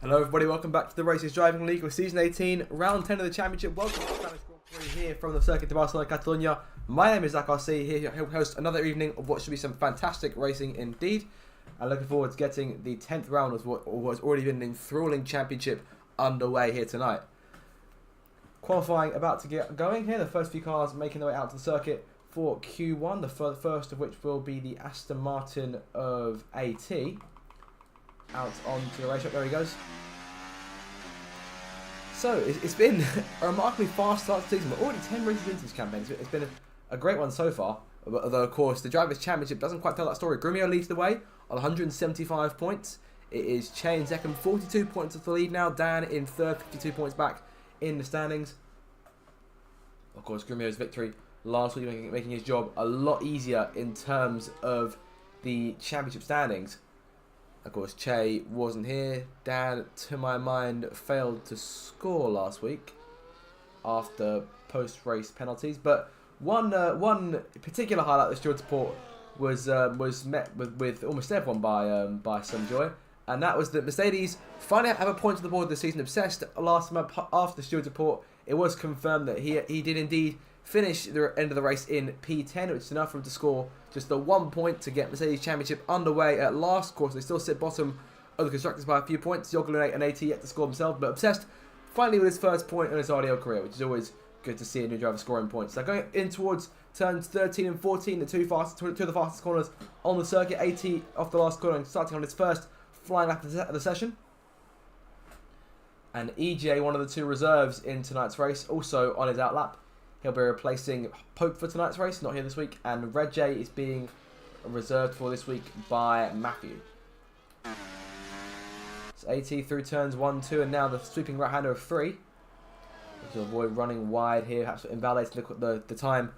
Hello everybody, welcome back to the Races Driving League with Season 18, Round 10 of the Championship. Welcome to the Spanish Grand Prix here from the Circuit de Barcelona, Catalonia. My name is Zach RC, here to help host another evening of what should be some fantastic racing indeed. And looking forward to getting the 10th round of what has already been an enthralling championship underway here tonight. Qualifying about to get going here, the first few cars making their way out to the circuit for Q1, the first of which will be the Aston Martin of AT. Out onto the racetrack, there he goes. So, it's been a remarkably fast start to the season. We're already 10 races into this campaign. It's been a great one so far. Although, of course, the Drivers' Championship doesn't quite tell that story. Grumio leads the way on 175 points. It is Che in second, 42 points off the lead now. Dan in third, 52 points back in the standings. Of course, Grumio's victory last week making his job a lot easier in terms of the championship standings. Of course, Che wasn't here. Dan, to my mind, failed to score last week after post-race penalties. But one particular highlight of the Stewart Support was met with almost everyone by some joy, and that was that Mercedes finally have a point on the board this season. Obsessed last time after the Stewart Support, it was confirmed that he did indeed finish the end of the race in P10, which is enough for him to score just the 1 point to get Mercedes Championship underway at last. Of course, they still sit bottom of the constructors by a few points. Jogler and AT yet to score themselves, but Obsessed finally with his first point in his RDL career, which is always good to see a new driver scoring points. Now going in towards turns 13 and 14, the two of the fastest corners on the circuit. AT off the last corner and starting on his first flying lap of the session. And EJ, one of the two reserves in tonight's race, also on his outlap. He'll be replacing Pope for tonight's race, not here this week. And Red J is being reserved for this week by Matthew. So AT through turns 1, 2, and now the sweeping right-hander of 3. To avoid running wide here, perhaps invalidating the time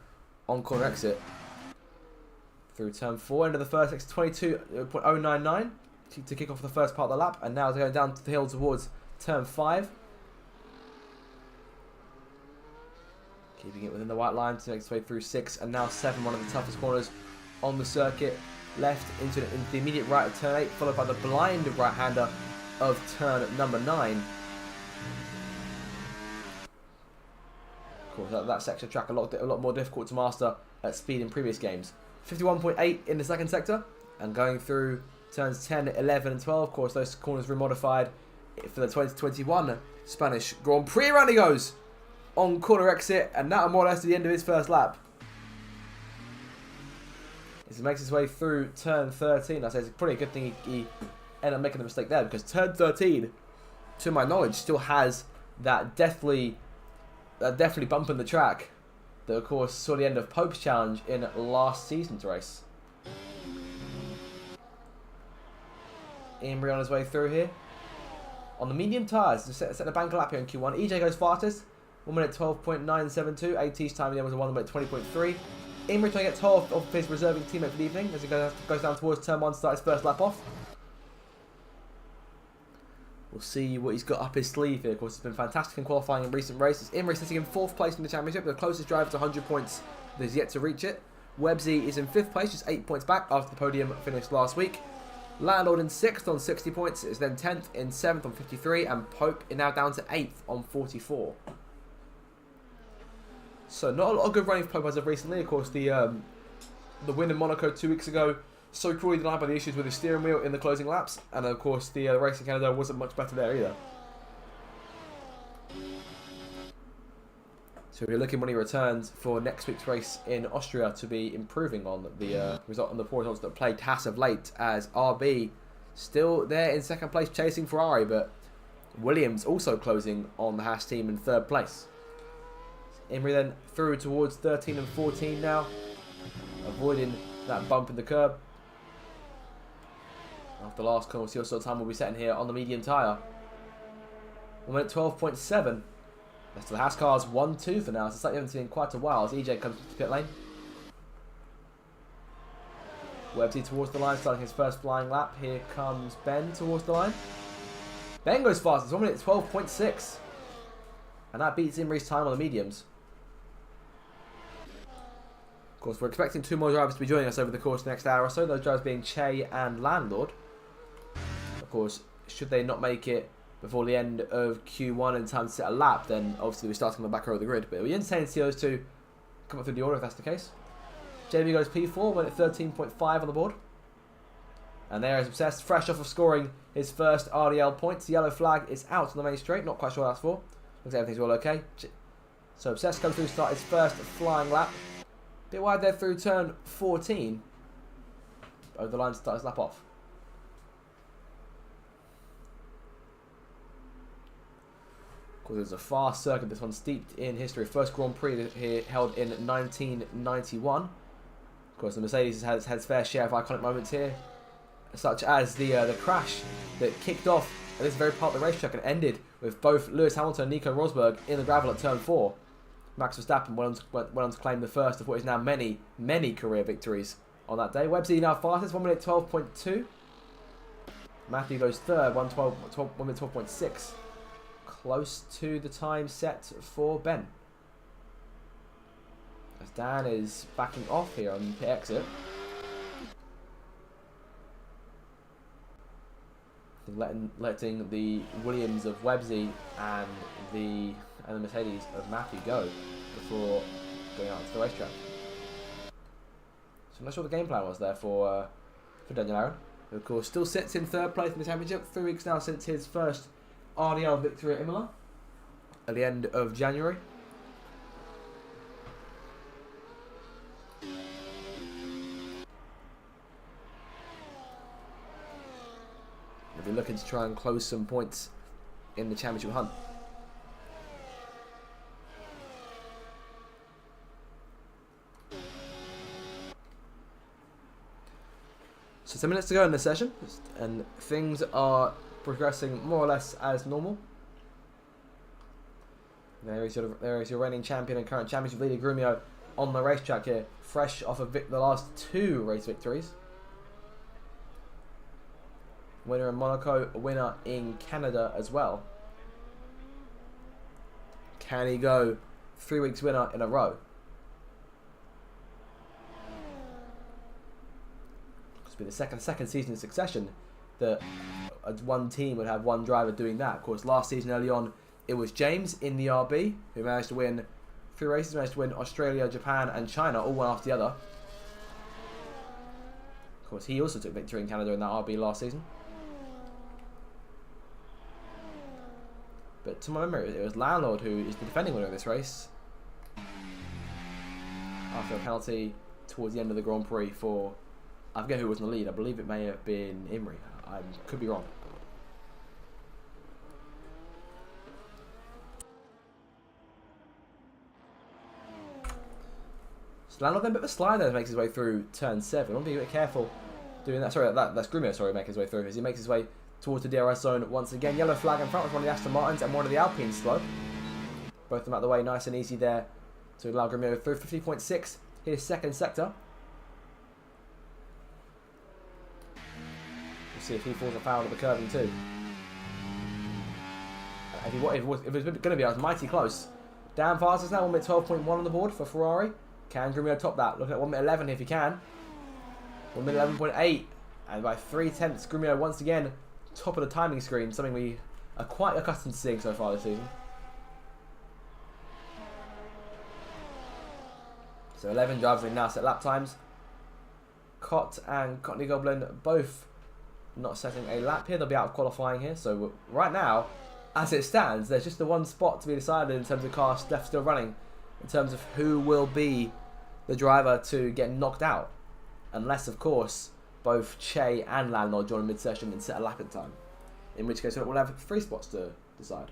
on corner exit. Through turn 4, into the first exit, 22.099 to kick off the first part of the lap. And now they're going down the hill towards turn 5. Keeping it within the white line to make its way through 6 and now 7, one of the toughest corners on the circuit. Left into the immediate right of turn 8, followed by the blind right-hander of turn number 9. Of course, that section of track a lot more difficult to master at speed in previous games. 51.8 in the second sector, and going through turns 10, 11, and 12. Of course, those corners remodified for the 2021 Spanish Grand Prix. Round he goes on corner exit, and now more or less to the end of his first lap. As he makes his way through turn 13, I say it's probably a good thing he ended up making the mistake there, because turn 13, to my knowledge, still has that definitely bump in the track that, of course, saw the end of Pope's challenge in last season's race. Imri on his way through here. On the medium tyres, set the bank lap here in Q1. EJ goes fastest. 1 minute 12.972. AT's time was a 1 minute 20.3. Imri trying to get 12 off his reserving teammate for the evening as he goes down towards turn 1 to start his first lap off. We'll see what he's got up his sleeve here. Of course, he's been fantastic in qualifying in recent races. Imri sitting in 4th place in the championship, the closest driver to 100 points that is yet to reach it. Websy is in 5th place, just 8 points back after the podium finished last week. Landlord in 6th on 60 points, is then 10th in 7th on 53, and Pope is now down to 8th on 44. So not a lot of good running for Pope as of recently. Of course, the win in Monaco 2 weeks ago, so cruelly denied by the issues with his steering wheel in the closing laps, and of course the race in Canada wasn't much better there either. So we're looking when he returns for next week's race in Austria to be improving on the result on the poor results that plagued Haas of late, as RB still there in 2nd place chasing Ferrari, but Williams also closing on the Haas team in 3rd place. Imri then through towards 13 and 14 now, avoiding that bump in the curb. After the last corner, we'll see what sort of time we'll be setting here on the medium tyre. 1 minute 12.7. Rest of the Haas cars 1-2 for now, so it's like you haven't seen in quite a while as EJ comes to the pit lane. Websy towards the line, starting his first flying lap. Here comes Ben towards the line. Ben goes fastest, 1 minute 12.6. And that beats Imri's time on the mediums. Of course, we're expecting 2 more drivers to be joining us over the course of the next hour or so. Those drivers being Che and Landlord. Of course, should they not make it before the end of Q1 in time to set a lap, then obviously we're starting on the back row of the grid. But it'll be entertaining to see those two come up through the order if that's the case. JB goes P4, went at 13.5 on the board. And there is Obsessed, fresh off of scoring his first RDL points. Yellow flag is out on the main straight, not quite sure what that's for. Looks like everything's all okay. So Obsessed comes through to start his first flying lap. Bit wide there through turn 14. Over the line to start his lap off. Of course, it's a fast circuit. This one steeped in history. First Grand Prix here held in 1991. Of course, the Mercedes has had its fair share of iconic moments here, such as the crash that kicked off at this very part of the racetrack and ended with both Lewis Hamilton and Nico Rosberg in the gravel at turn 4. Max Verstappen went on to claim the first of what is now many, many career victories on that day. Websy now fastest, 1 minute 12.2. Matthew goes third, 1 minute 12.6. Close to the time set for Ben. As Dan is backing off here on pit exit. Letting the Williams of Websy and the Mercedes of Matthew go before going out to the racetrack. So I'm not sure what the game plan was there for Daniel Aron, who of course still sits in third place in the championship. 3 weeks now since his first RDL victory at Imola at the end of January. They'll be looking to try and close some points in the championship hunt. So 10 minutes to go in this session, and things are progressing more or less as normal. There is your reigning champion and current championship leader Grumio on the racetrack here, fresh off of the last 2 race victories. Winner in Monaco, a winner in Canada as well. Can he go 3 weeks winner in a row? It's been the second season in succession that one team would have one driver doing that. Of course, last season early on, it was James in the RB who managed to win 3 races, managed to win Australia, Japan and China, all one after the other. Of course, he also took victory in Canada in that RB last season. But to my memory, it was Landlord who is the defending winner of this race after a penalty towards the end of the Grand Prix for, I forget who was in the lead. I believe it may have been Imrie. I could be wrong. So Landlord then a bit of a slide there makes his way through turn 7. I want to be a bit careful doing that. Sorry, that's Grumio, sorry, making his way through as he makes his way towards the DRS zone once again. Yellow flag in front with one of the Aston Martins and one of the Alpines slow. Both of them out of the way, nice and easy there to allow Grumio through. 50.6, his second sector. We'll see if he falls afoul of the curving too. If it was going to be, I was mighty close. Damn fast is now 1 minute 12.1 on the board for Ferrari. Can Grumio top that? Looking at 1 minute 11 if he can. 1 minute 11.8. And by 3/10, Grumio once again top of the timing screen, something we are quite accustomed to seeing so far this season. So 11 drivers in now set lap times. Cott and Courtney Goblin both not setting a lap here. They'll be out of qualifying here. So right now, as it stands, there's just the one spot to be decided in terms of cars left still running, in terms of who will be the driver to get knocked out. Unless, of course, both Che and Landlord join mid-session and set a lap in time. In which case we'll have 3 spots to decide.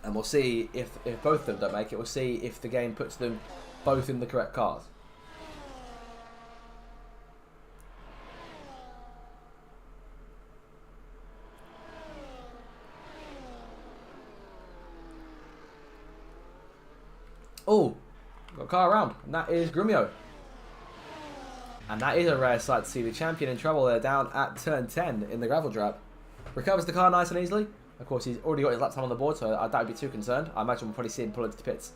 And we'll see if both of them don't make it, we'll see if the game puts them both in the correct cars. Oh, got a car around, and that is Grumio. And that is a rare sight to see the champion in trouble there down at turn 10 in the gravel trap. Recovers the car nice and easily. Of course, he's already got his lap time on the board, so I doubt he'd be too concerned. I imagine we'll probably see him pull into the pits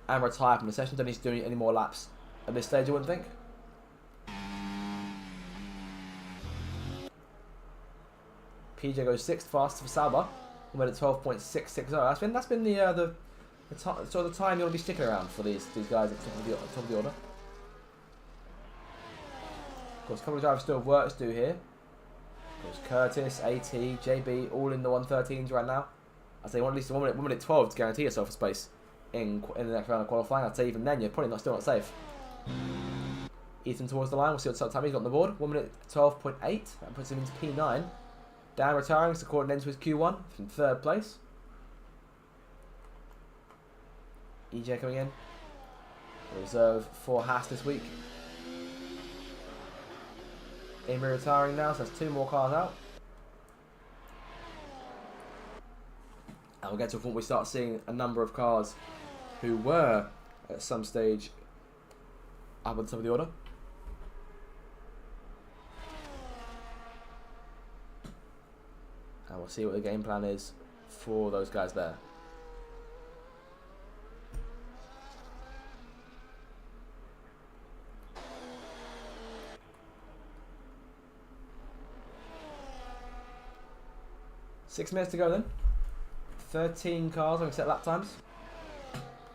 and retire from the session. Don't need to do any more laps at this stage, I wouldn't think. PJ goes 6th fastest for Sauber. 1 minute 12.660. That's been the sort of the time you want to be sticking around for these guys at top of the order. Of course, a couple of drivers still have work to do here. Of course, Curtis, AT, JB, all in the 113s right now. I'd say at least 1 minute 12 to guarantee yourself a space in the next round of qualifying. I'd say even then you're probably still not safe. Ethan towards the line. We'll see what time he's got on the board. 1 minute 12.8. That puts him into P9. Dan retiring, so according into his Q1 from 3rd place. EJ coming in. Reserve for Haas this week. Amy retiring now, so that's 2 more cars out. And we'll get to a point where we start seeing a number of cars who were at some stage up on top of the order. And we'll see what the game plan is for those guys there. Six minutes to go then. 13 cars on set lap times.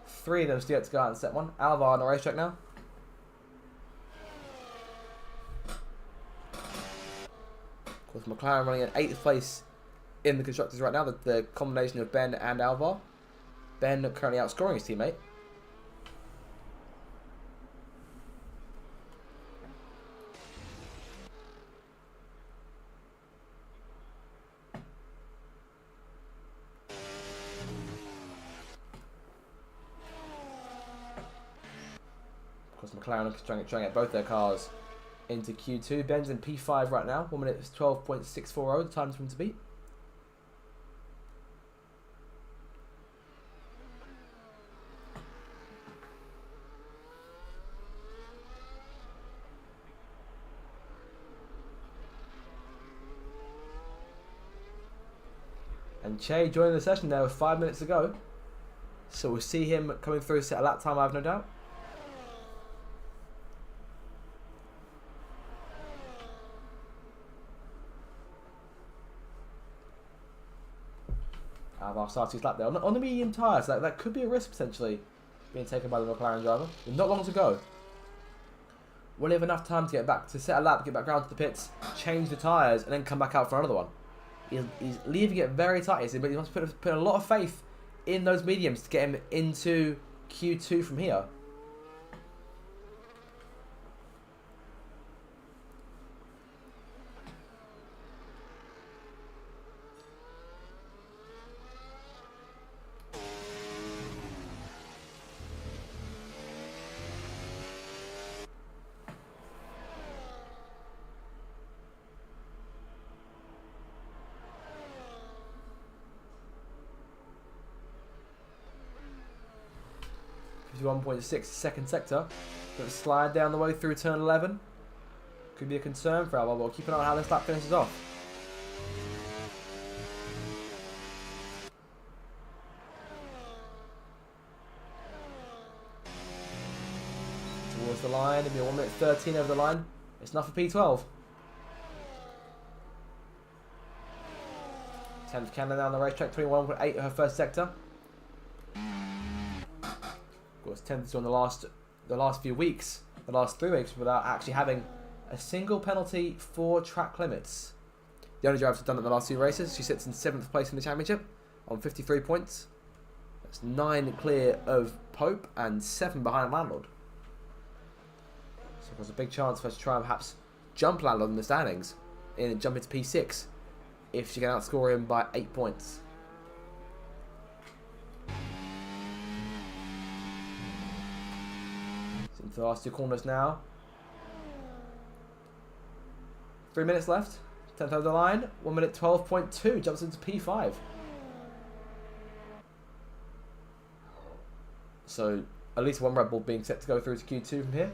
3 of them still yet to go out and set one. Alvar on the racetrack now. Of course, McLaren running at 8th place in the constructors right now. The combination of Ben and Alvar. Ben currently outscoring his teammate. Of course, McLaren are trying to get both their cars into Q2. Ben's in P5 right now. 1 minute 12.640, the time for him to beat. And Che joining the session there with 5 minutes to go. So we'll see him coming through set a lap time, I have no doubt. Alvar starts his lap there on the medium tyres. That could be a risk potentially being taken by the McLaren driver. With not long to go. Will he have enough time to get back to set a lap, get back round to the pits, change the tyres, and then come back out for another one? He's leaving it very tight, but he must put a lot of faith in those mediums to get him into Q2 from here. 51.6 second sector. Going to slide down the way through turn 11. Could be a concern for Alvar. We'll keep an eye on how this lap finishes off. Towards the line. It'll be a 1 minute 13 over the line. It's enough for P12. 10th Canada down the racetrack. 21.8 her first sector. Of course, 10th on the last few weeks, the last 3 weeks, without actually having a single penalty for track limits. The only drivers have done it in the last 2 races. She sits in 7th place in the championship on 53 points. That's 9 clear of Pope and 7 behind Landlord. So there's a big chance for her to try and perhaps jump Landlord in the standings and jump into P6 if she can outscore him by 8 points. Into the last 2 corners now. 3 minutes left. 10th over the line. 1 minute 12.2. Jumps into P5. So at least one Red Bull being set to go through to Q2 from here.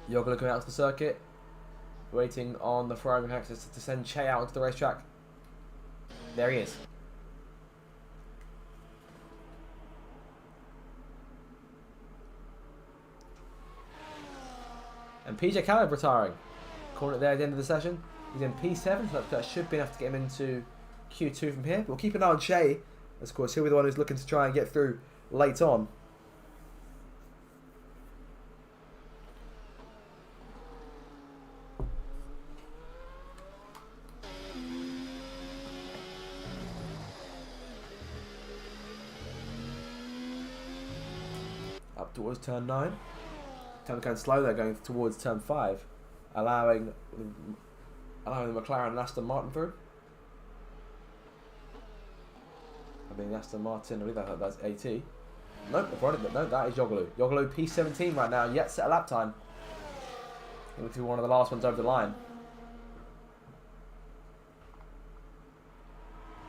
You're going to come out to the circuit. Waiting on the Ferrari mechanics to send Che out onto the racetrack. There he is. And PJ Caleb retiring. Calling it there at the end of the session. He's in P7, so that should be enough to get him into Q2 from here. But we'll keep an eye on Che. Of course, he'll be the one who's looking to try and get through late on. Up towards turn 9. Turn going slow there, going towards turn 5. Allowing the McLaren and Aston Martin through. I mean, Aston Martin, I believe that's AT. Nope, no, that is Yoglu. Yoglu P17 right now, yet set a lap time. He looks to be one of the last ones over the line.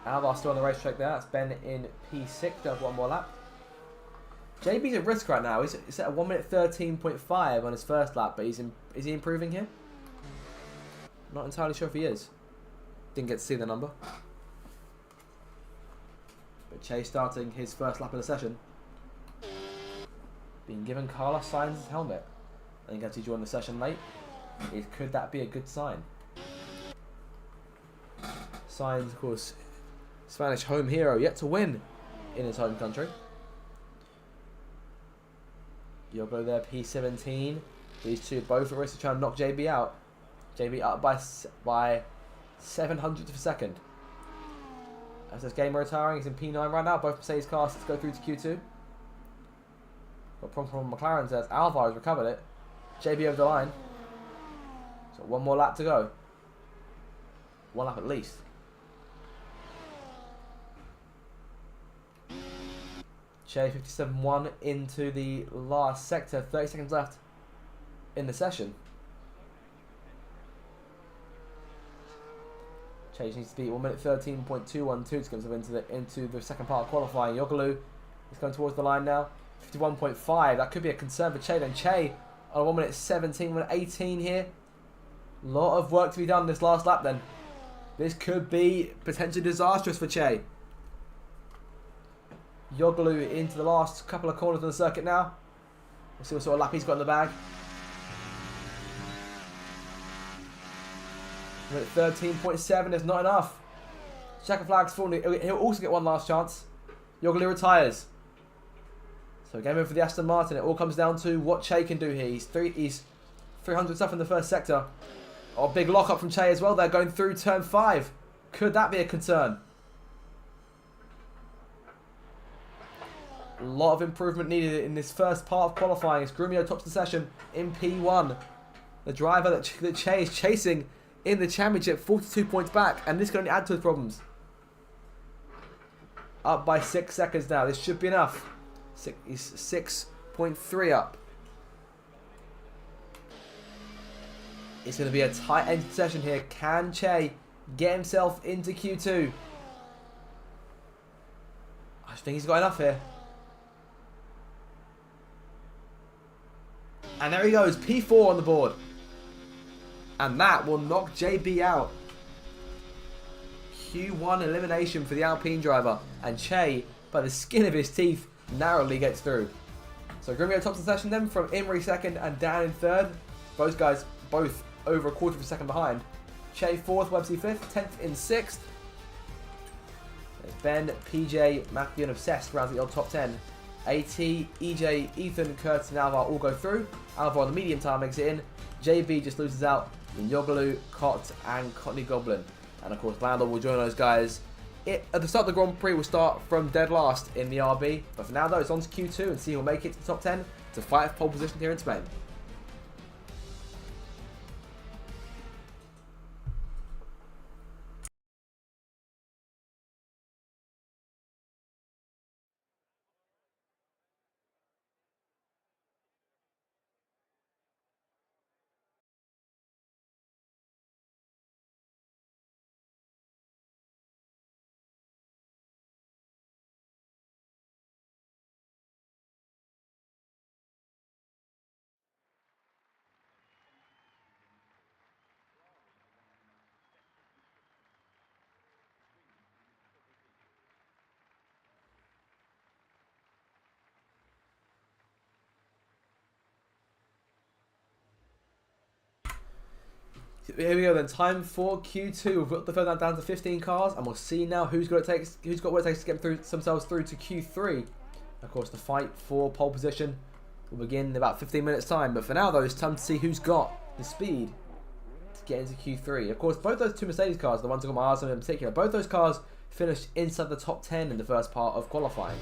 Alvar still on the racetrack there. That's Ben in P6, does one more lap. JB's at risk right now. He's at a 1 minute 13.5 on his first lap, but is he improving here? Not entirely sure if he is. Didn't get to see the number. But Che starting his first lap of the session. Being given Carlos Sainz's helmet. I think as he joined the session late, could that be a good sign? Sainz, of course, Spanish home hero, yet to win in his home country. Yoglu there, P17. These two both at risk of trying to knock JB out. JB up by 700th of a second. As this Gamer retiring, he's in P9 right now. Both Mercedes cars to go through to Q2. Got a problem from McLaren as Alvar has recovered it. JB over the line. So one more lap to go. One lap at least. Che 57.1 into the last sector. 30 seconds left in the session. Che needs to beat 1 minute 13.212 to get himself into the second part of qualifying. Yoglu is going towards the line now. 51.5. That could be a concern for Che. Then Che on 1 minute 17, 1 minute 18 here. A lot of work to be done this last lap then. This could be potentially disastrous for Che. Yoglu into the last couple of corners of the circuit now. We'll see what sort of lap he's got in the bag. 13.7 is not enough. Checker flag's falling. He'll also get one last chance. Yoglu retires. So game over for the Aston Martin. It all comes down to what Che can do here. He's 300 stuff in the first sector. Oh, big lock up from Che as well. They're going through turn 5. Could that be a concern? A lot of improvement needed in this first part of qualifying. As Grumio tops the session in P1. The driver that Che is chasing in the championship, 42 points back, and this can only add to his problems. Up by 6 seconds now. This should be enough. He's 6.3 up. It's going to be a tight end session here. Can Che get himself into Q2? I think he's got enough here. And there he goes, P4 on the board. And that will knock JB out. Q1 elimination for the Alpine driver. And Che, by the skin of his teeth, narrowly gets through. So Grumio tops the session then from Imrie second and Dan in third. Those guys both over a quarter of a second behind. Che fourth, Websy fifth, 10th in sixth. There's Ben, PJ, Matthew and Obsessed rounds the odd top 10. AT, EJ, Ethan, Curtis and Alvar all go through. Alvar on the medium tire makes it in. JB just loses out. And Yoglu, Cott and Courtney Goblin. And of course Lando will join those guys. At the start of the Grand Prix will start from dead last in the RB. But for now though, it's on to Q2 and see who will make it to the top 10 to fight for pole position here in Spain. Here we go then. Time for Q2. We've got the further down to 15 cars, and we'll see now who's got what it takes to get themselves through to Q3. Of course, the fight for pole position will begin in about 15 minutes time. But for now, though, it's time to see who's got the speed to get into Q3. Of course, both those two Mercedes cars, the ones I got my eyes on in particular, both those cars finished inside the top 10 in the first part of qualifying.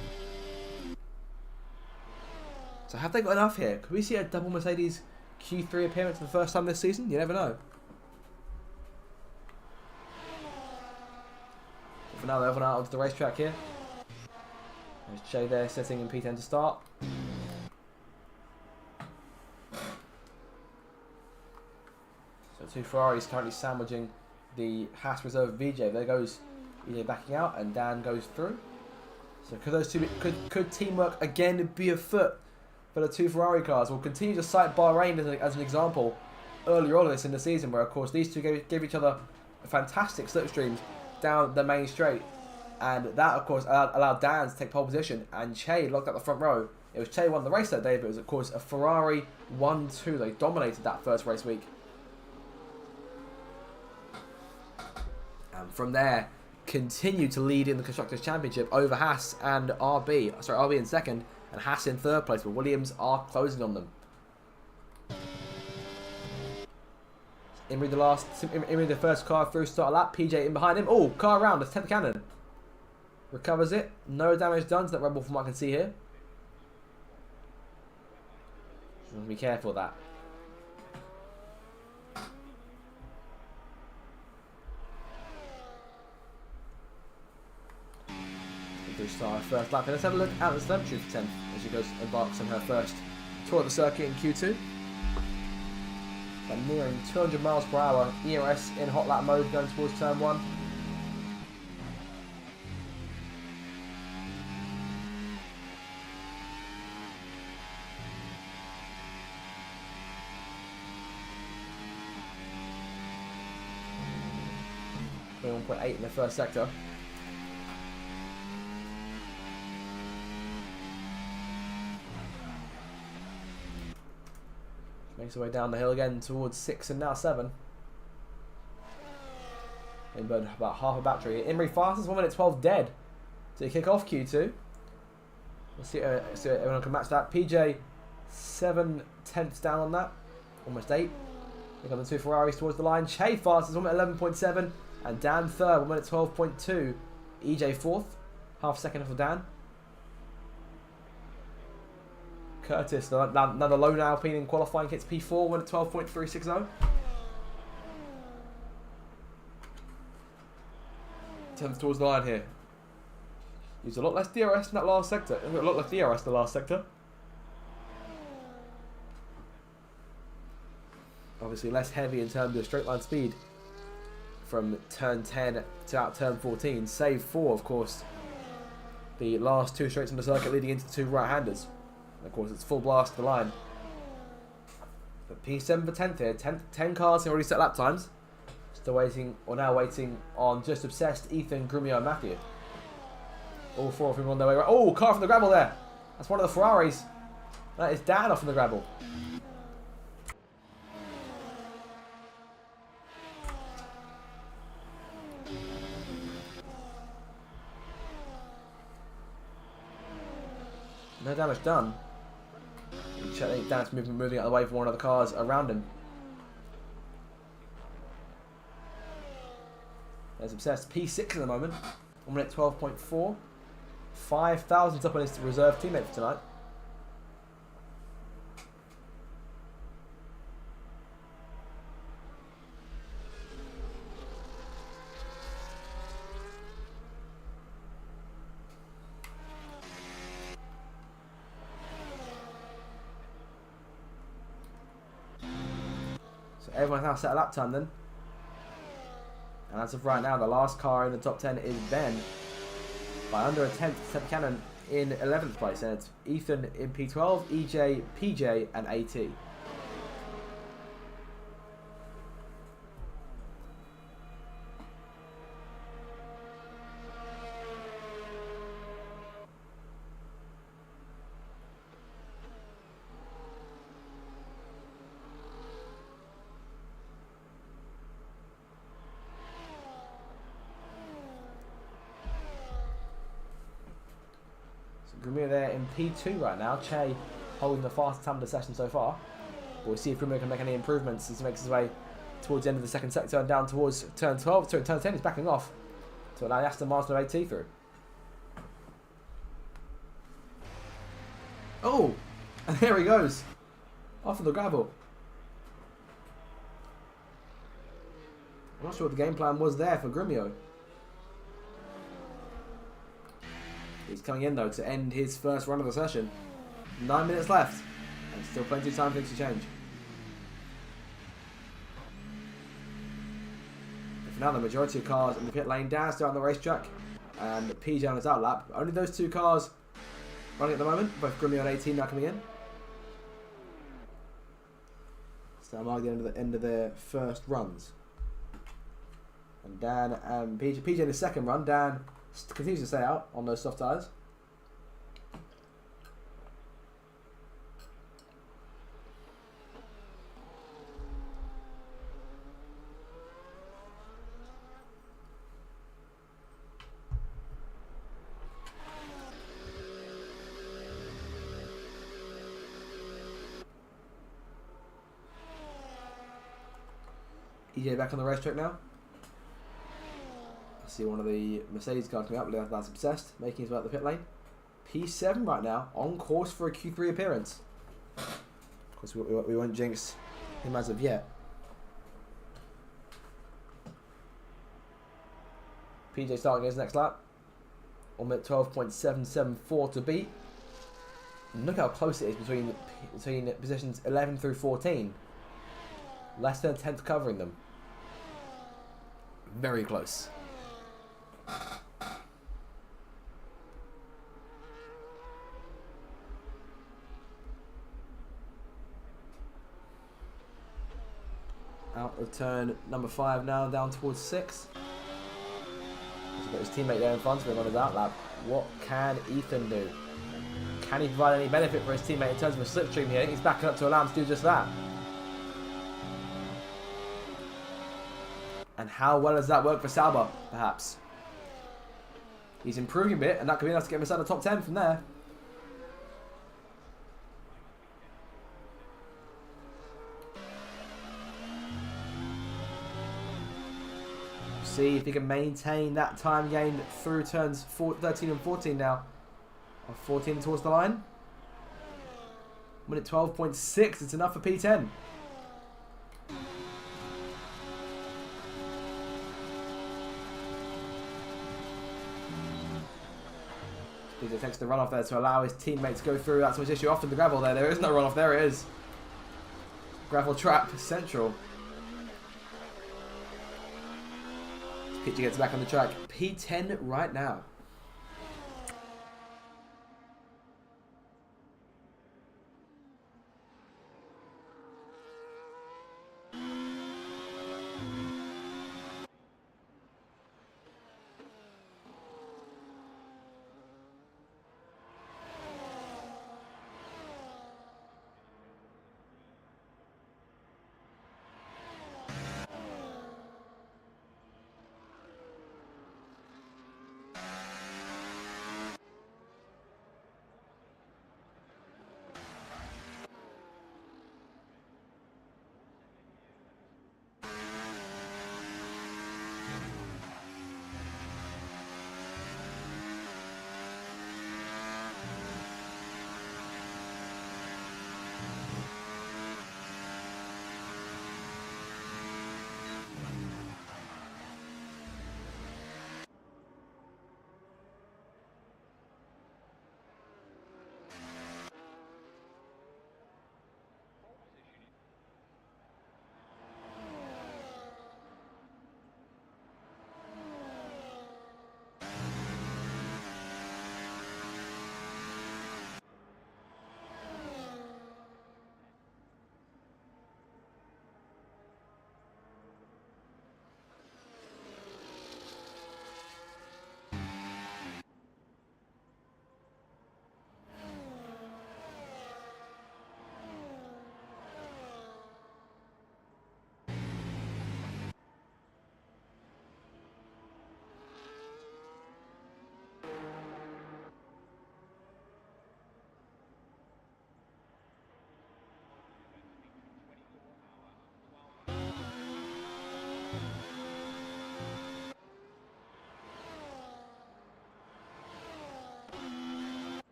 So have they got enough here? Could we see a double Mercedes Q3 appearance for the first time this season? You never know. But for now, they're everyone out onto the racetrack here. There's Che there setting in P10 to start. So two Ferraris currently sandwiching the Haas reserve VJ. There goes VJ backing out, and Dan goes through. So could those two could teamwork again be afoot for the two Ferrari cars? We'll continue to cite Bahrain as an example earlier on this in the season, where of course these two gave each other fantastic slipstreams down the main straight, and that of course allowed Dan to take pole position, and Che locked up the front row. It was Che won the race that day, but it was of course a Ferrari 1-2. They dominated that first race week, and from there continued to lead in the Constructors' Championship over Haas and RB. Sorry, RB in second and Haas in third place, but Williams are closing on them. Imrie the first car through, start a lap. PJ in behind him. Oh, car around. That's 10th cannon. Recovers it. No damage done to that Red Bull from what I can see here. Be careful of that. Start first lap. Let's have a look at the telemetry for 10th as she embarks on her first tour of the circuit in Q2. And nearing 200 miles per hour, EOS in hot lap mode going towards turn 1. .8 in the first sector. Makes her way down the hill again towards 6 and now 7. And burned about half a battery. Imrie fastest, 1 minute 12 dead to kick off Q2. We'll see if everyone can match that. PJ 7/10ths down on that. Almost 8. We got the two Ferraris towards the line. Che fastest, 1 minute 11.7. And Dan third, 1 minute 12.2. EJ fourth. Half second for Dan. Curtis, another lone Alpine in qualifying, hits P4, went at 12.360. 10th towards the line here. Used a lot less DRS in that last sector. A lot less DRS in the last sector. Obviously less heavy in terms of straight line speed from turn 10 to out turn 14, save for, of course, the last two straights on the circuit leading into the two right-handers. Of course, it's full blast to the line. But P7 for 10th here. 10 cars have already set lap times. Still waiting, or now waiting on Just Obsessed, Ethan, Grumio, and Matthew. All four of them on their way. Oh, car from the gravel there. That's one of the Ferraris. That is Dan off from the gravel. No damage done. I think Dan's moving out of the way for one of the cars around him. There's Obsessed P6 at the moment. 1 minute 12.4. 5,000 up on his reserve teammate for tonight. Everyone's now set a lap time then. And as of right now, the last car in the top 10 is Ben. By under a tenth, Seb Cannon in 11th place. And it's Ethan in P12, EJ, PJ, and AT. Grumio there in P2 right now. Che holding the fastest time of the session so far. But we'll see if Grumio can make any improvements as he makes his way towards the end of the second sector and down towards turn 12. Sorry, turn 10 is backing off to allow Aston Martin of AT through. Oh! And there he goes. Off of the gravel. I'm not sure what the game plan was there for Grumio. He's coming in though to end his first run of the session. 9 minutes left. And still plenty of time for things to change. And for now, the majority of cars in the pit lane down still on the racetrack. And PJ on his outlap. Only those two cars running at the moment. Both Grumio and 18 now coming in. So I'm at the end of their first runs. And Dan and PJ in his second run. Dan continues to stay out on those soft tyres. EJ back on the racetrack now. I see one of the Mercedes cars coming up. That's obsessed, making his way out the pit lane. P7 right now, on course for a Q3 appearance. Of course, we won't jinx him as of yet. PJ starting his next lap. On at 12.774 to beat. And look how close it is between positions 11 through 14. Less than a tenth covering them. Very close. Out of turn number 5 now, down towards 6. He's got his teammate there in front of him on his outlap. What can Ethan do? Can he provide any benefit for his teammate in terms of a slipstream here? I think he's backing up to allow him to do just that. And how well does that work for Sauber, perhaps? He's improving a bit, and that could be enough to get him inside the top 10 from there. See if he can maintain that time gained through turns 13 and 14 now. Or 14 towards the line. Minute 12.6, it's enough for P10. He takes the runoff there to allow his teammates to go through. That's his issue. Off to the gravel there. There is no runoff. There it is. Gravel trap central. PJ gets back on the track. P10 right now.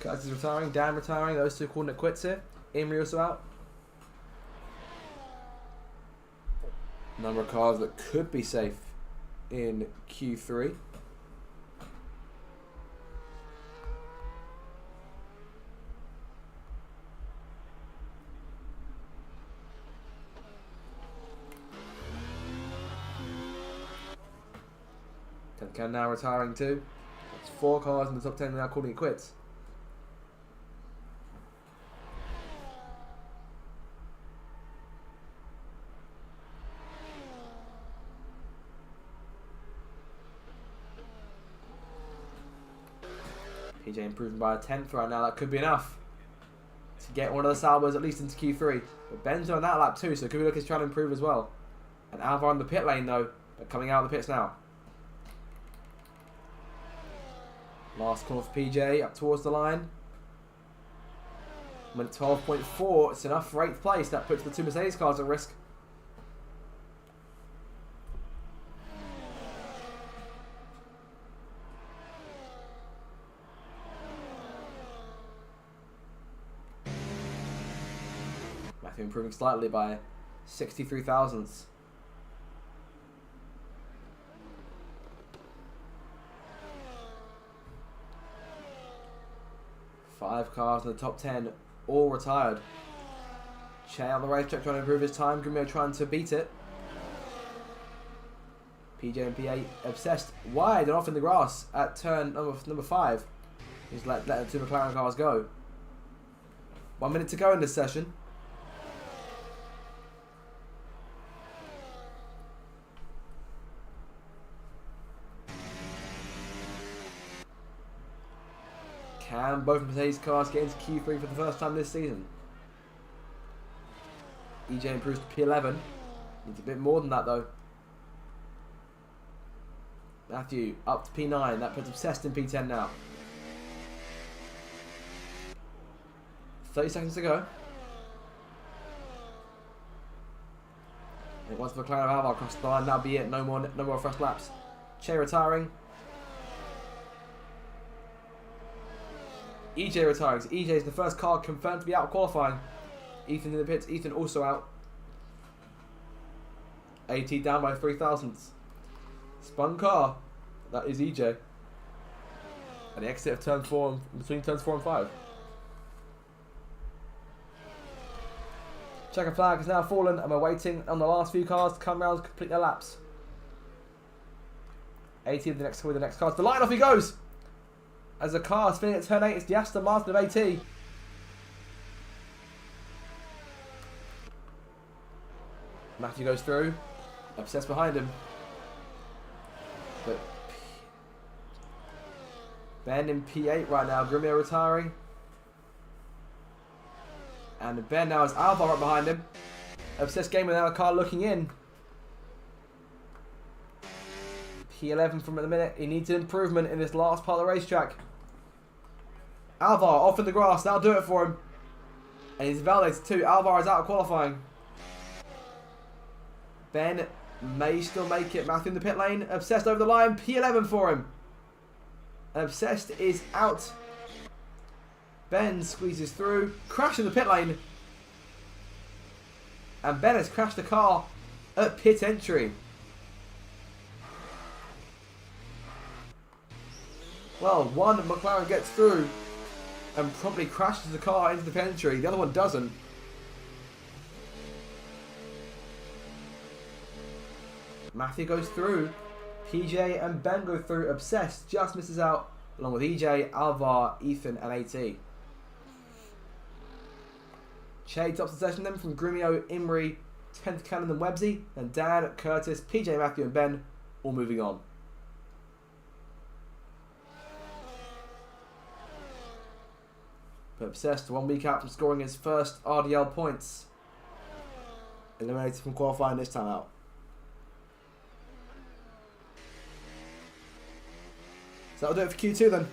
Curtis is retiring, Dan retiring, those two calling it quits here. Imri also out. Number of cars that could be safe in Q3. Tenkan now retiring too. That's 4 cars in the top 10 now calling it quits. PJ improving by a 10th right now. That could be enough to get one of the Salvos at least into Q3. But Ben's on that lap too, so Kubiluk is trying to improve as well. And Alvar in the pit lane though, but coming out of the pits now. Last corner for PJ, up towards the line. Went 12.4, it's enough for 8th place. That puts the 2 Mercedes cars at risk. Matthew improving slightly by 63 thousandths. Five cars in the top 10, all retired. Che on the racetrack trying to improve his time. Grimio trying to beat it. PJ and P8 obsessed wide and off in the grass at turn number 5. He's letting the 2 McLaren cars go. 1 minute to go in this session. Can both Mercedes cars get into Q3 for the first time this season? EJ improves to P11. Needs a bit more than that though. Matthew up to P9. That puts Obsessed in P10 now. 30 seconds to go. And once McLaren of Alvar across the line, that'll be it. No more fresh laps. Che retiring. EJ retiring. So EJ is the first car confirmed to be out qualifying. Ethan in the pits. Ethan also out. AT down by 3 thousandths. Spun car. That is EJ. And the exit of turn 4 between turns 4 and 5. Checker flag has now fallen and we're waiting on the last few cars to come round to complete their laps. 80 with the next car. The line off he goes! As the car is spinning at turn 8, it's the Aston Martin of AT. Matthew goes through. Obsessed behind him. But Ben in P8 right now. Grimio retiring. And Ben now has Alvar right behind him. Obsessed game without a car looking in. P11 from at the minute. He needs an improvement in this last part of the racetrack. Alvar off in the grass. That'll do it for him. And he's validated too. Alvar is out of qualifying. Ben may still make it. Matthew in the pit lane. Obsessed over the line. P11 for him. Obsessed is out. Ben squeezes through. Crash in the pit lane. And Ben has crashed the car at pit entry. Well, one McLaren gets through and promptly crashes the car into the pit entry. The other one doesn't. Matthew goes through. PJ and Ben go through. Obsessed just misses out along with EJ, Alvar, Ethan and AT. Che tops the session then from Grumio, Imri, 10th Cannon and Websy. Then Dan, Curtis, PJ, Matthew and Ben all moving on. But Obsessed 1 week out from scoring his first RDL points. Eliminated from qualifying this time out. So that'll do it for Q2 then.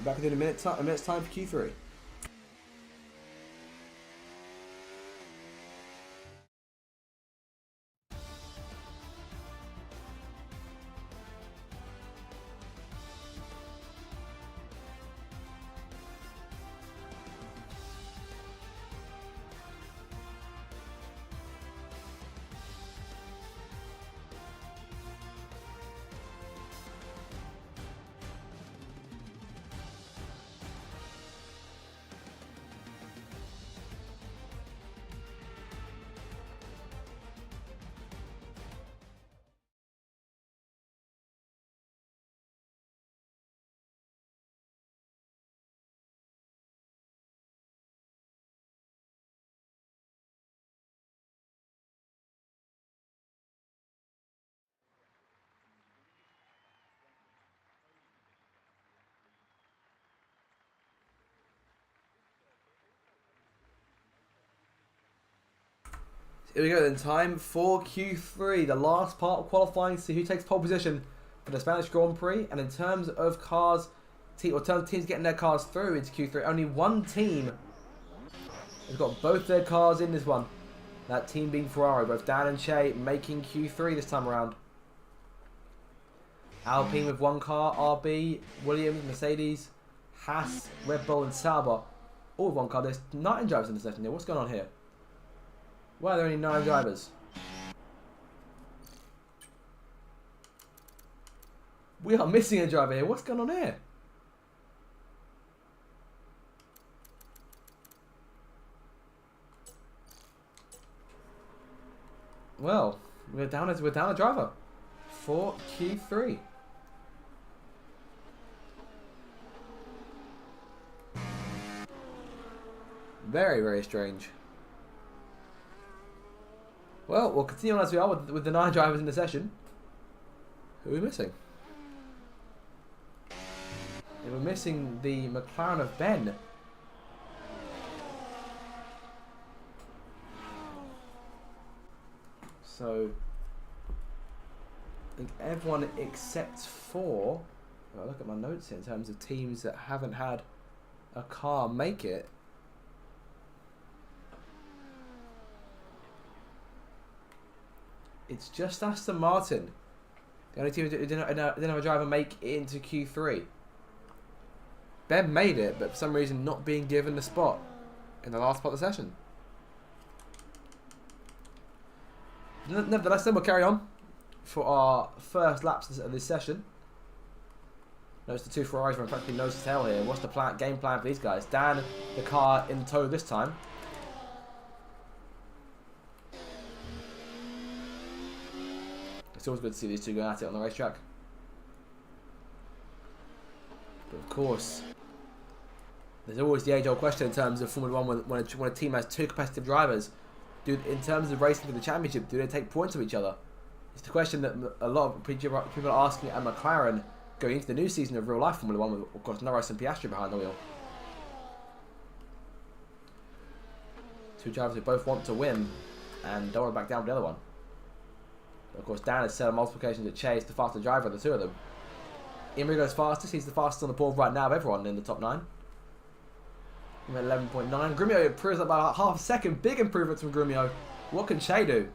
We're back in a minute's time for Q3. Here we go then, time for Q3, the last part of qualifying to see who takes pole position for the Spanish Grand Prix. And in terms of cars, teams getting their cars through into Q3, only one team has got both their cars in this one. That team being Ferrari, both Dan and Shay making Q3 this time around. Alpine with one car, RB, Williams, Mercedes, Haas, Red Bull and Sauber all with one car. There's 9 drivers in the session here. What's going on here? Why are there only 9 drivers? We are missing a driver here. What's going on here? Well, we're down a driver for Q3. Very, very strange. Well, we'll continue on as we are with the 9 drivers in the session. Who are we missing? Yeah, we're missing the McLaren of Ben. So, I think everyone except for... Well, look at my notes here in terms of teams that haven't had a car make it. It's just Aston Martin. The only team who didn't have a driver make it into Q3. Ben made it, but for some reason not being given the spot in the last part of the session. Nevertheless, then we'll carry on for our first laps of this session. Notice the 2 Ferraris are practically nose to tail here. What's the game plan for these guys? Dan, the car in tow this time. It's always good to see these two go at it on the racetrack. But of course, there's always the age-old question in terms of Formula 1 when a team has 2 competitive drivers. In terms of racing for the championship, do they take points of each other? It's the question that a lot of people are asking at McLaren going into the new season of real-life Formula 1 with, of course, Norris and Piastri behind the wheel. 2 drivers who both want to win and don't want to back down with the other one. Of course, Dan has said on multiple occasions that Che is the faster driver of the 2 of them. Imrigo's fastest. He's the fastest on the board right now of everyone in the top 9. 11.9. Grumio improves up by about half a second. Big improvements from Grumio. What can Che do?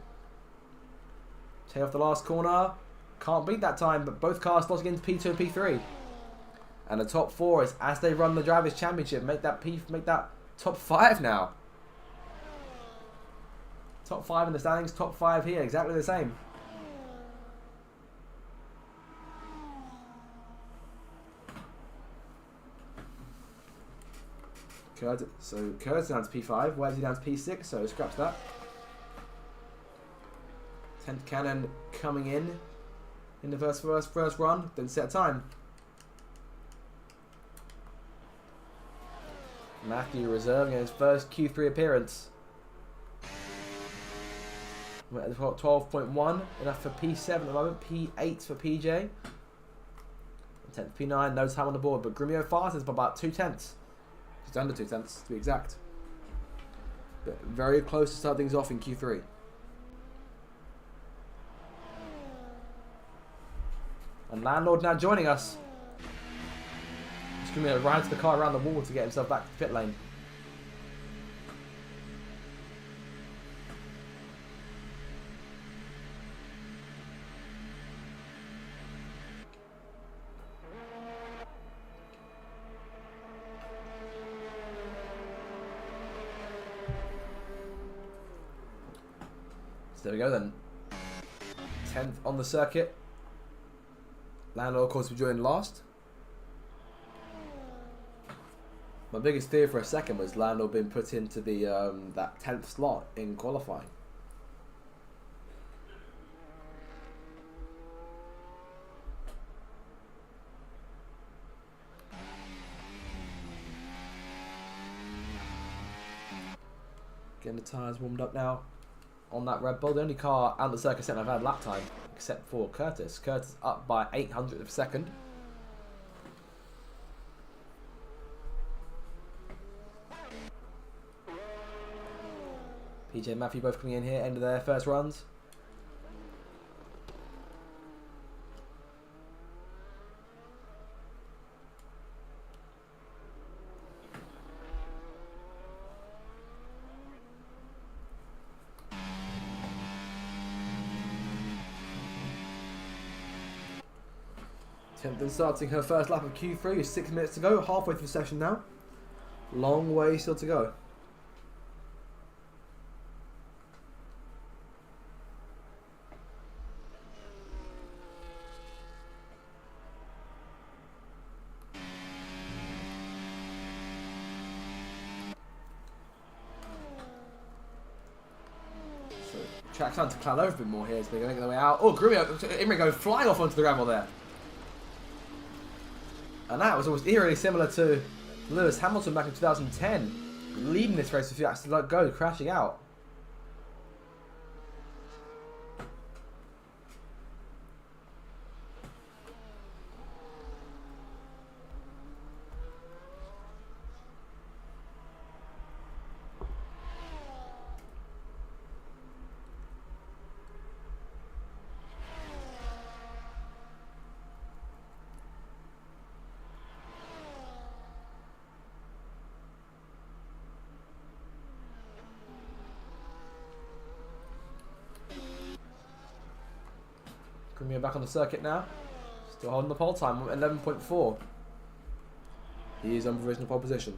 Che off the last corner. Can't beat that time, but both cars slotting into P2 and P3. And the top 4 is as they run the Drivers' Championship. Make that top 5 now. Top 5 in the standings. Top 5 here. Exactly the same. So Kurt's down to P5, Wesley down to P6, so scraps that. 10th Cannon coming in the first run, didn't set a time. Matthew reserving his first Q3 appearance. We're at 12.1, enough for P7 at the moment, P8 for PJ. 10th P9, no time on the board, but Grumio fastest by about 2/10. Just under 2/10 to be exact. But very close to start things off in Q3. And Landlord now joining us. He's going to ride to the car around the wall to get himself back to the pit lane. So there we go then. 10th on the circuit. Landlord, of course, we joined last. My biggest fear for a second was Landlord being put into the that 10th slot in qualifying. Getting the tyres warmed up now on that Red Bull. The only car and the circuit set I've had lap time, except for Curtis. Curtis up by 800th of a second. EJ and Matthew both coming in here, end of their first runs. Tempton starting her first lap of Q3 with 6 minutes to go, halfway through the session now. Long way still to go. So track's starting to cloud over a bit more here as they're going to get their way out. Oh, Grumio, Imri going flying off onto the gravel there. And that was almost eerily similar to Lewis Hamilton back in 2010, leading this race with a few laps to let go, crashing out. Grumio back on the circuit now. Still holding the pole time, 11.4. He is on provisional pole position.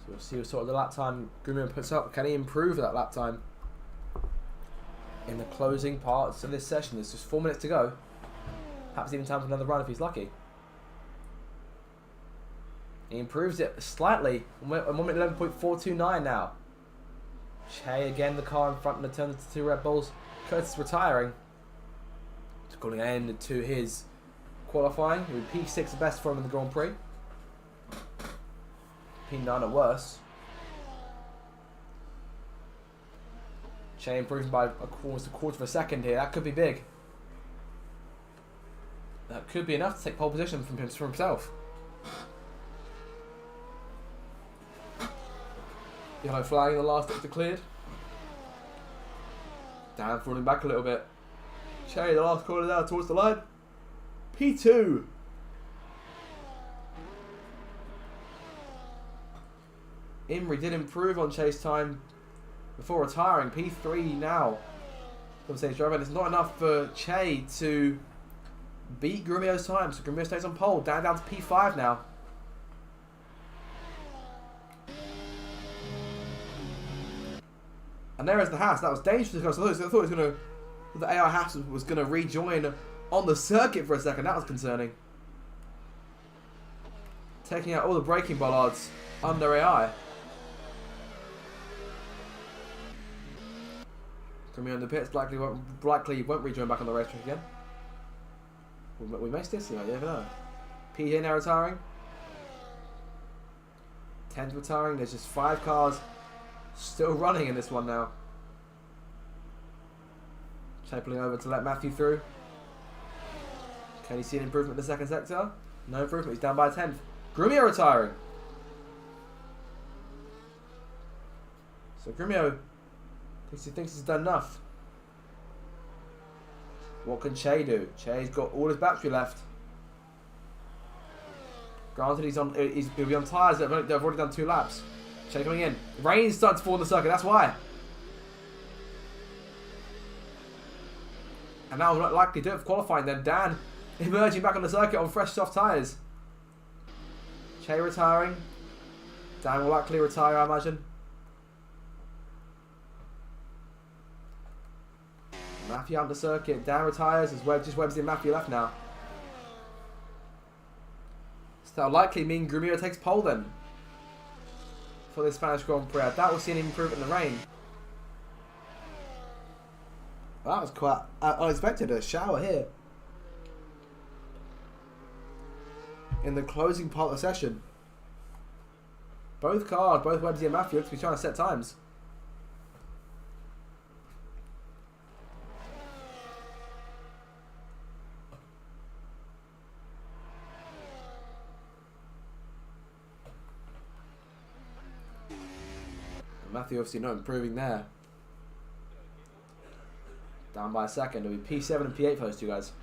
We'll see what sort of the lap time Grumio puts up. Can he improve that lap time in the closing parts of this session? There's just 4 minutes to go. Perhaps even time for another run if he's lucky. He improves it slightly. 1 minute 11.429 now. Che again, the car in front and the turn to 2 Red Bulls. Curtis retiring. Just calling an end to his qualifying. With P6 the best for him in the Grand Prix. P9 at worst. Che improving by almost a quarter of a second here. That could be big. That could be enough to take pole position from himself. Yellow flag in the last bit declared. Dan falling back a little bit. Che, the last corner now towards the line. P2. Imri did improve on chase time before retiring. P3 now. From stage driver. It's not enough for Che to beat Grumio's time. So Grumio stays on pole. Down to P5 now. And there is the Haas. That was dangerous because I thought it was going to. The AI Haas was going to rejoin on the circuit for a second. That was concerning. Taking out all the braking bollards under AI. Grumio in the pits, likely won't rejoin back on the racetrack again. We may still see that, you never know. PJ now retiring. 10's retiring, there's just 5 cars still running in this one now. Pulling over to let Matthew through. Can you see an improvement in the second sector? No improvement, he's down by a 10th. Grumio retiring. So Grumio thinks he's done enough. What can Che do? Che's got all his battery left. Granted, he'll be on tyres that have already done 2 laps. Che coming in. Rain's starting to fall on the circuit, that's why. And now we're not likely to do it for qualifying then. Dan emerging back on the circuit on fresh soft tyres. Che retiring. Dan will likely retire, I imagine. Matthew on the circuit. Dan retires as well. Just Webster and Matthew left now. So that'll likely mean Grumio takes pole then for the Spanish Grand Prix. I doubt we'll see any improvement in the rain. That was quite unexpected, a shower here in the closing part of the session. Both cars, both Websy and Matthew, look to be trying to set times. Matthew obviously not improving there. Down by a second. It'll be P7 and P8 for those two guys.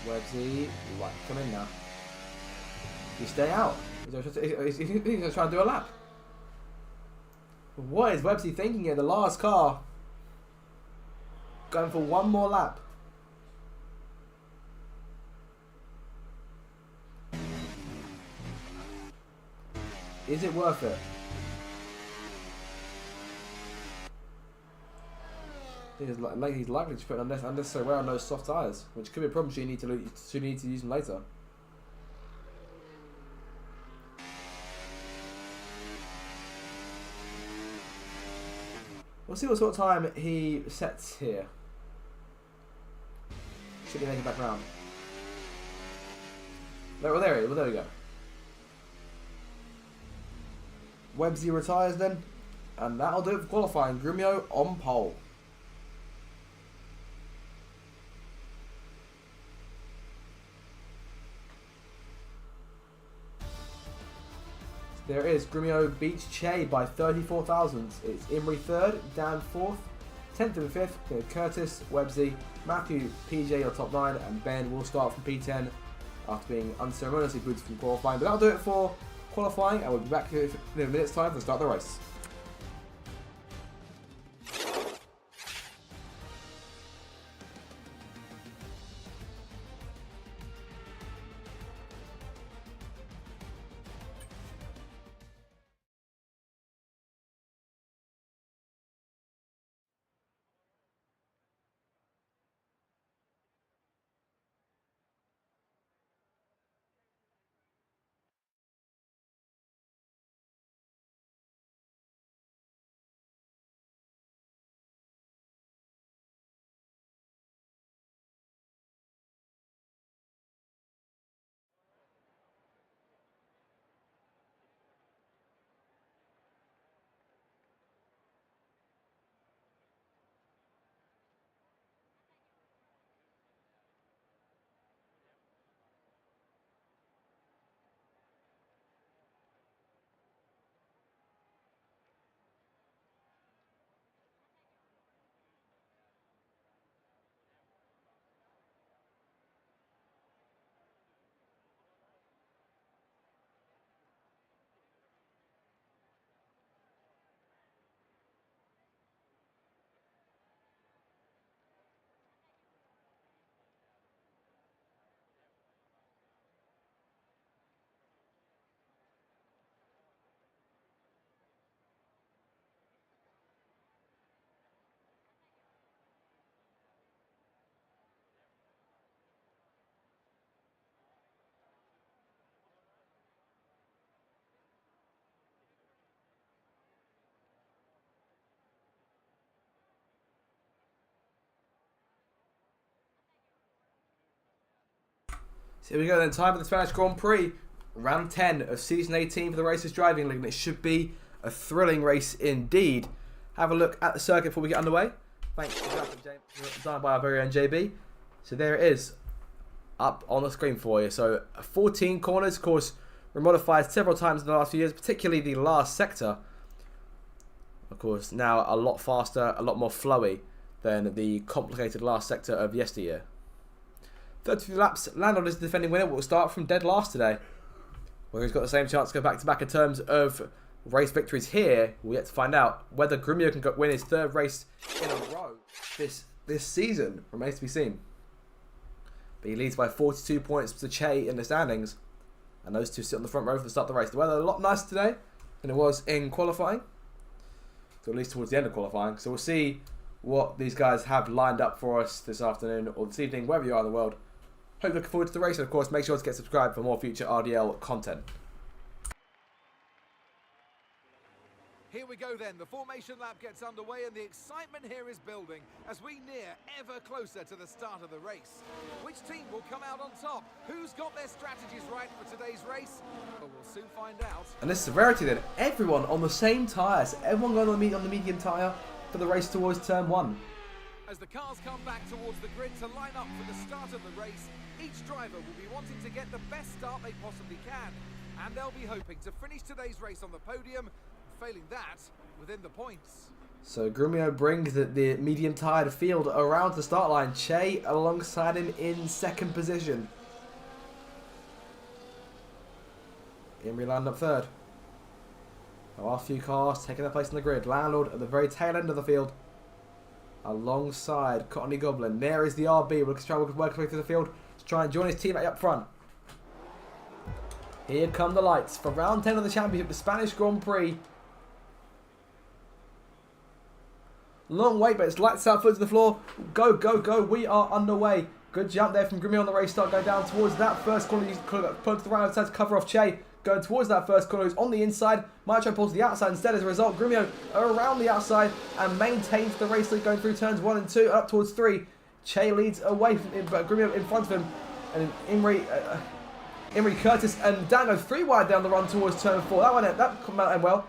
Websy, right, come in now. You stay out. He's going to try and do a lap. What is Websy thinking here? The last car going for one more lap. Is it worth it? I think he's likely to put unnecessary wear on those soft tyres, which could be a problem should you need to use them later. We'll see what sort of time he sets here. Should be making back round. Well, there we go. Websy retires then, and that'll do it for qualifying. Grumio on pole. There is. Grumio beats Che by 34 thousandths. It's Imrie third, Dan fourth, 10th and 5th, Curtis, Websy, Matthew, PJ are top 9, and Ben will start from P10 after being unceremoniously booted from qualifying. But that'll do it for qualifying, and we'll be back here in a minute's time to start the race. So here we go then, time for the Spanish Grand Prix. Round 10 of Season 18 for the Racers Driving League, and it should be a thrilling race indeed. Have a look at the circuit before we get underway. Thanks for that, designed by our very own JB. So there it is, up on the screen for you. So 14 corners, of course, were modified several times in the last few years, particularly the last sector. Of course, now a lot faster, a lot more flowy than the complicated last sector of yesteryear. 32 laps, Landon is the defending winner. Will start from dead last today, where he's got the same chance to go back-to-back in terms of race victories here. We'll yet to find out whether Grumio can win his third race in a row this season. Remains to be seen. But he leads by 42 points to Che in the standings. And those two sit on the front row for the start of the race. The weather a lot nicer today than it was in qualifying. So at least towards the end of qualifying. So we'll see what these guys have lined up for us this afternoon or this evening, wherever you are in the world. Hope you're looking forward to the race. And of course, make sure to get subscribed for more future RDL content. Here we go then, the formation lap gets underway and the excitement here is building as we near ever closer to the start of the race. Which team will come out on top? Who's got their strategies right for today's race? Well, we'll soon find out. And this severity then, everyone on the same tyres. Everyone going on the medium tyre for the race towards turn 1. As the cars come back towards the grid to line up for the start of the race, each driver will be wanting to get the best start they possibly can. And they'll be hoping to finish today's race on the podium. Failing that, within the points. So Grumio brings the medium tired field around the start line. Che alongside him in second position. Imrie lined up third. The last few cars taking their place in the grid. Landlord at the very tail end of the field. Alongside Cottony Goblin. There is the RB. We'll try to work his way through the field to try and join his teammate up front. Here come the lights for round 10 of the championship, the Spanish Grand Prix. Long wait, but it's lights out, foot to the floor. Go, go, go. We are underway. Good jump there from Grumio on the race start. Going down towards that first corner. He's put to the right outside to cover off Che. Going towards that first corner. He's on the inside. Might try to pull to the outside instead. As a result, Grumio around the outside and maintains the race lead going through turns 1 and 2. Up towards 3. Che leads away from him, but Grumio in front of him. And Imrie, Curtis and Dango 3 wide down the run towards turn 4. That come out well.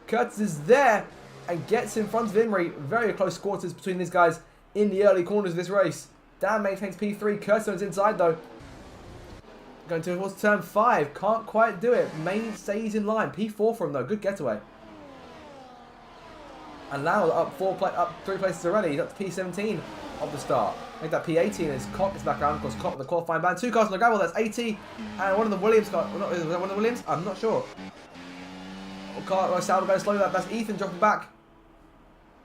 Curtis is there and gets in front of Imrie. Very close quarters between these guys in the early corners of this race. Dan maintains P3. Curtis is inside though. Going towards turn 5. Can't quite do it. Main stays in line. P4 for him though. Good getaway. And now up 3 places already. He's up to P17 of the start. Make that P18 as Cock is back around. Of course, Cock, the qualifying band. 2 cars on the gravel. That's 80. And one of the Williams cars. Is that one of the Williams? I'm not sure. Car, Sauber going slowly. That's Ethan dropping back.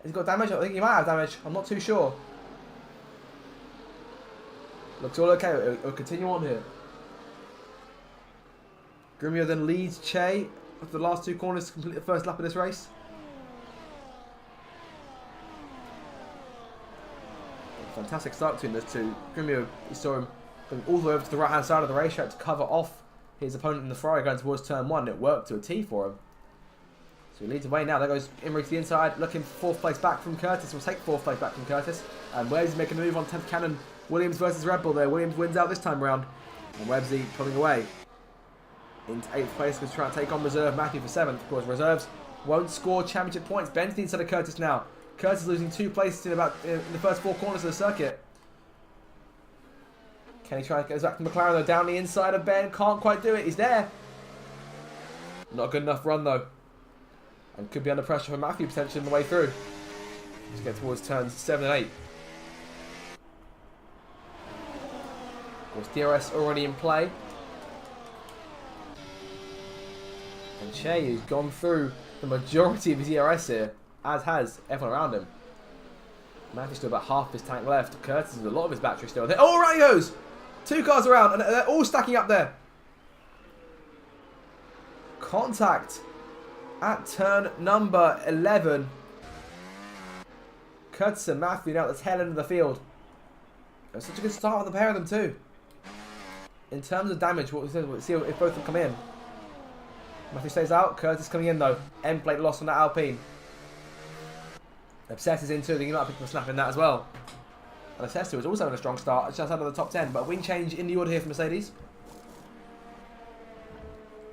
Has he got damage? I think he might have damage. I'm not too sure. Looks all okay. We'll continue on here. Grumio then leads Che after the last 2 corners to complete the first lap of this race. Fantastic start between those two. Grumio, you saw him going all the way over to the right hand side of the racetrack to cover off his opponent in the Ferrari going towards turn 1. It worked to a T for him. So he leads away now. There goes Imrie to the inside, looking for 4th place back from Curtis. We'll take 4th place back from Curtis. And Webbsy making a move on 10th cannon. Williams versus Red Bull there. Williams wins out this time around. And Webbsy pulling away into 8th place. Going to try and take on Reserve Matthew for 7th. Of course, Reserves won't score championship points. Ben's inside of Curtis now. Curtis losing 2 places in the first 4 corners of the circuit. Can he try to get back to McLaren though? Down the inside of Ben. Can't quite do it. He's there. Not a good enough run though. And could be under pressure for Matthew potentially on the way through. Let's get towards turns 7 and 8. Of course, DRS already in play. And Che has gone through the majority of his DRS here, as has everyone around him. Matthew's still about half his tank left. Curtis has a lot of his battery still there. Oh, right he goes! 2 cars around, and they're all stacking up there. Contact at turn number 11. Curtis and Matthew now at the tail end of the field. It was such a good start with the pair of them too. In terms of damage, we'll see if both of them come in. Matthew stays out. Curtis coming in though. End plate loss on that Alpine. Obsessed is in too. I think he might pick up a snap in that as well. And Obsessed was also having a strong start, just out of the top 10. But a wing change in the order here for Mercedes.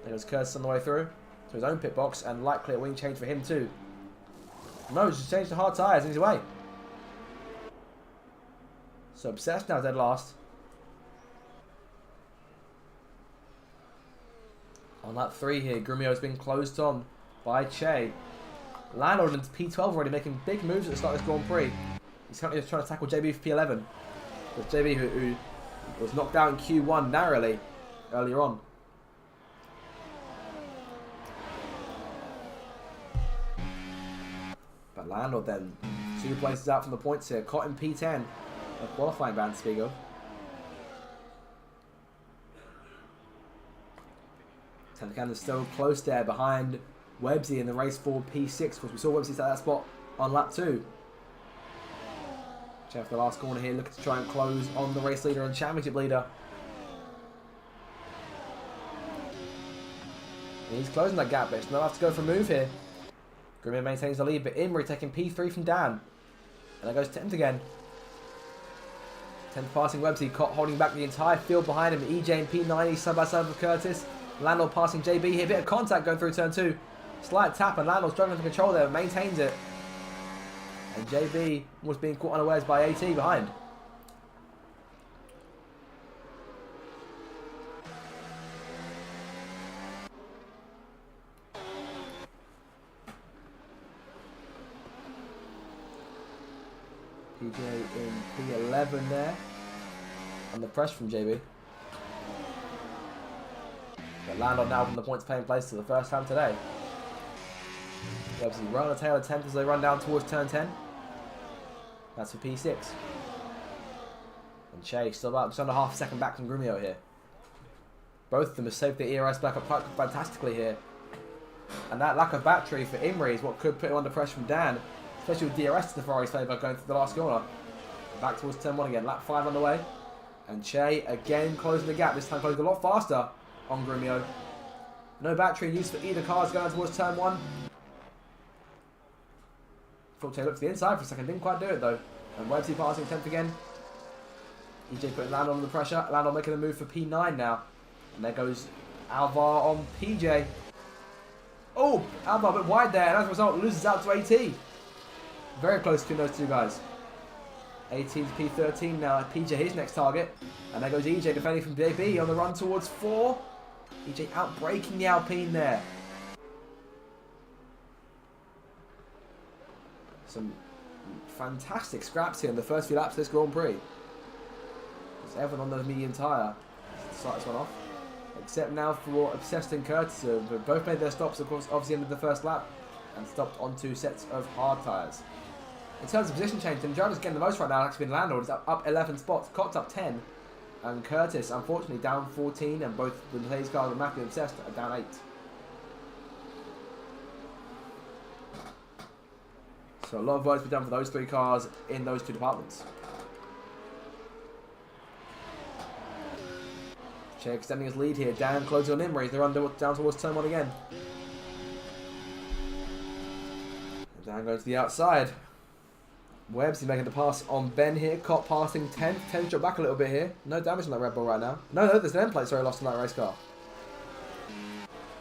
There goes Curtis on the way through to his own pit box, and likely a wing change for him too. No, just changed to hard tyres and he's away. So Obsessed now dead last. On lap 3 here, Grumio has been closed on by Che. Landlord into P12 already making big moves at the start of this Grand Prix. He's currently just trying to tackle JB for P11. But JB who was knocked out in Q1 narrowly earlier on. But Landlord then 2 places out from the points here. Caught in P10. A qualifying band to speak of. 10th again is still close there behind Websy in the race for P6. Of course, we saw Websy at that spot on lap 2. Check the last corner here, looking to try and close on the race leader and championship leader. And he's closing that gap, but they'll have to go for a move here. Grumio maintains the lead, but Imrie taking P3 from Dan. And there goes 10th again. 10th passing Websy, Cott holding back the entire field behind him. EJ and P90 side by side with Curtis. Landor passing JB here, bit of contact going through turn 2. Slight tap, and Landor struggling to control there, but maintains it. And JB was being caught unawares by AT behind. PJ in P11 there. Under pressure from JB. But Landor now from the points playing place for the first time today. Websy run on the tail of 10th as they run down towards turn 10. That's for P6. And Che still about just under half a second back from Grumio here. Both of them have saved the ERS back up quite fantastically here. And that lack of battery for Imrie is what could put him under pressure from Dan. Especially with DRS to the Ferrari's favour going through the last corner. Back towards turn 1 again. Lap 5 underway. And Che again closing the gap. This time closing a lot faster on Grumio. No battery in use for either car going towards turn 1. Thought Che looked to the inside for a second. Didn't quite do it though. And Websy passing 10th again. EJ putting Landon under the pressure. Landon making a move for P9 now. And there goes Alvar on PJ. Oh, Alvar a bit wide there. And as a result, loses out to AT. Very close between those two guys. 18 to P13 now. PJ his next target. And there goes EJ defending from JB on the run towards 4. EJ outbraking the Alpine there. Some fantastic scraps here in the first few laps of this Grand Prix. It's everyone on the medium tyre. Start this one off. Except now for Obsessed and Curtis. They've both made their stops, of course, obviously into the first lap. And stopped on 2 sets of hard tyres. In terms of position change, the driver's getting the most right now has actually been Landor. He's up 11 spots. Cott's up 10. And Curtis, unfortunately, down 14. And both the Mercedes cars and Matthew Obsessed are down 8. So a lot of work to be done for those 3 cars in those 2 departments. Che extending his lead here. Dan closing on Imrie. They're down towards turn 1 again. And Dan goes to the outside. Websy making the pass on Ben here. Cott passing 10th. 10th drop back a little bit here. No damage on that Red Bull right now. No, there's an end plate, sorry, lost on that race car.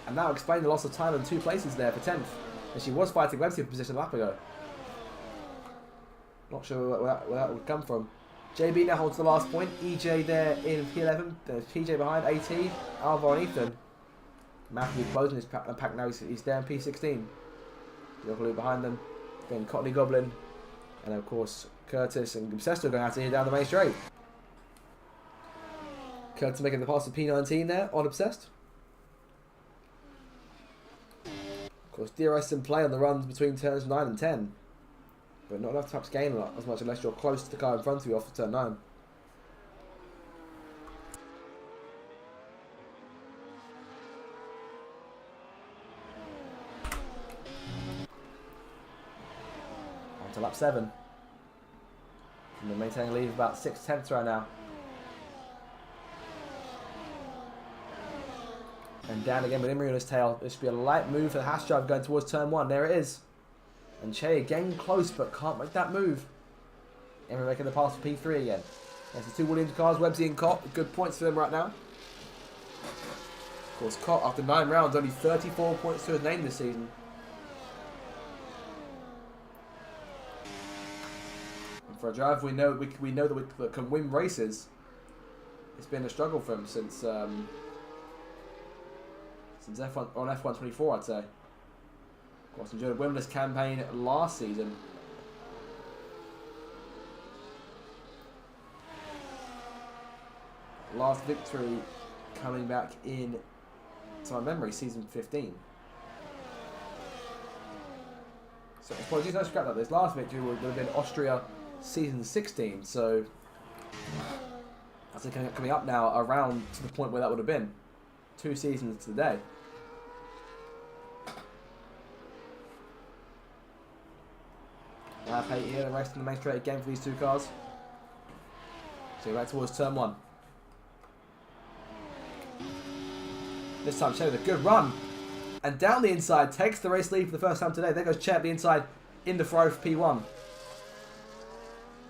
And now explain the loss of time in 2 places there for 10th. And she was fighting Websy for position a lap ago. Not sure where that would come from. JB now holds the last point. EJ there in P11. There's PJ behind. AT. Alvar and Ethan. Matthew closing his pack now. He's there in P16. Yokalu behind them. Then Cotley Goblin. And of course, Curtis and Obsessed are going to have to head down the main straight. Curtis making the pass to P19 there on Obsessed. Of course, DRS in play on the runs between turns 9 and 10. But not enough to perhaps gain a lot as much unless you're close to the car in front of you off of turn 9. On to lap 7. And they're maintaining a lead of about 6/10 right now. And Dan again with Imrie on his tail. This should be a light move for the Haas drive going towards turn 1. There it is. And Che again close but can't make that move. Imrie making the pass for P3 again. There's the 2 Williams cars, Websy and Cott. Good points for them right now. Of course, Cott after 9 rounds only 34 points to his name this season. And for a driver we know that we can win races, it's been a struggle for him since F1 on F124, I'd say. Of course, enjoyed a winless campaign last season. Last victory coming back in, to my memory, season 15. So apologies, I scrapped that. This last victory would have been Austria season 16. So that's coming up now around to the point where that would have been 2 seasons today. Lap 8 here, the rest in the main straight again for these two cars. So back towards turn 1. This time Che with a good run. And down the inside, takes the race lead for the first time today. There goes Che at the inside in the throw for P1.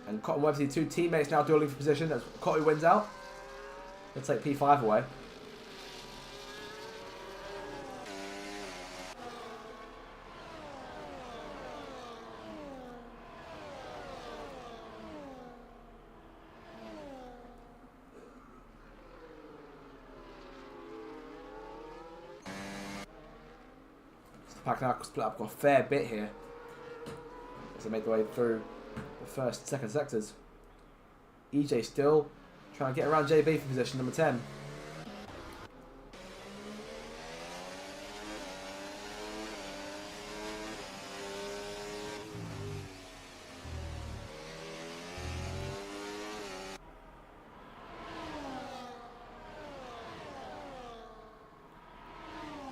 And Cotton Websey, two teammates now dueling for position as Cotton wins out. Let's take P5 away. The pack now split up a fair bit here as they make their way through the first and second sectors. EJ still trying to get around JB for position number 10.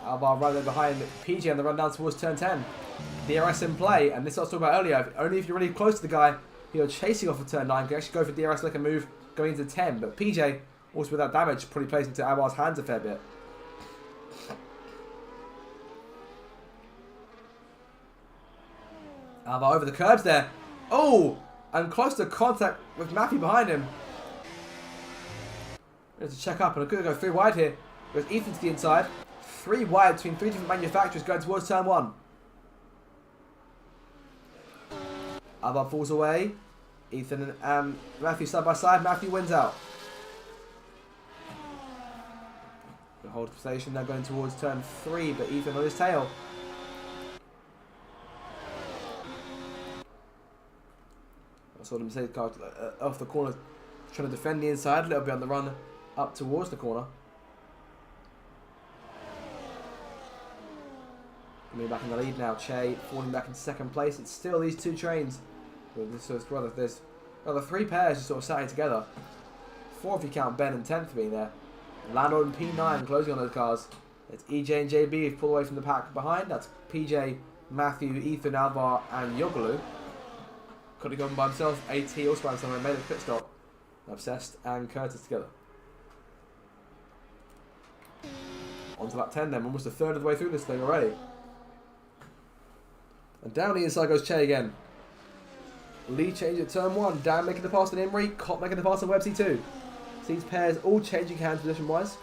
Alvar right there behind PJ on the run down towards turn 10. DRS in play, and this is what I was talking about earlier. Only if you're really close to the guy who you're chasing off of turn 9 can actually go for DRS like a move going into 10. But PJ, also with that damage, probably plays into Alvar's hands a fair bit. Alvar over the curbs there. Oh! And close to contact with Matthew behind him. We have to check up, and I'm going to go 3 wide here. There's Ethan to the inside. 3 wide between 3 different manufacturers going towards turn 1. Alvar falls away. Ethan and Matthew side by side. Matthew wins out. The hold station now going towards turn 3, but Ethan on his tail. I saw the Mercedes car off the corner trying to defend the inside, a little bit on the run up towards the corner. Coming back in the lead now, Che falling back in second place. It's still these two trains. There's rather 3 pairs just sort of sat together. 4 if you count Ben and 10th being there. Lando and P9 closing on those cars. It's EJ and JB who've pulled away from the pack behind. That's PJ, Matthew, Ethan, Alvar and Yogolu. Could have gone by himself. AT also ran somewhere and made a pit stop. Obsessed and Curtis together. On to lap 10 then, almost a third of the way through this thing already. And down the inside goes Che again. Lead change at turn 1. Dan making the pass on Emery. Cop making the pass on Websey too. These pairs all changing hands position wise.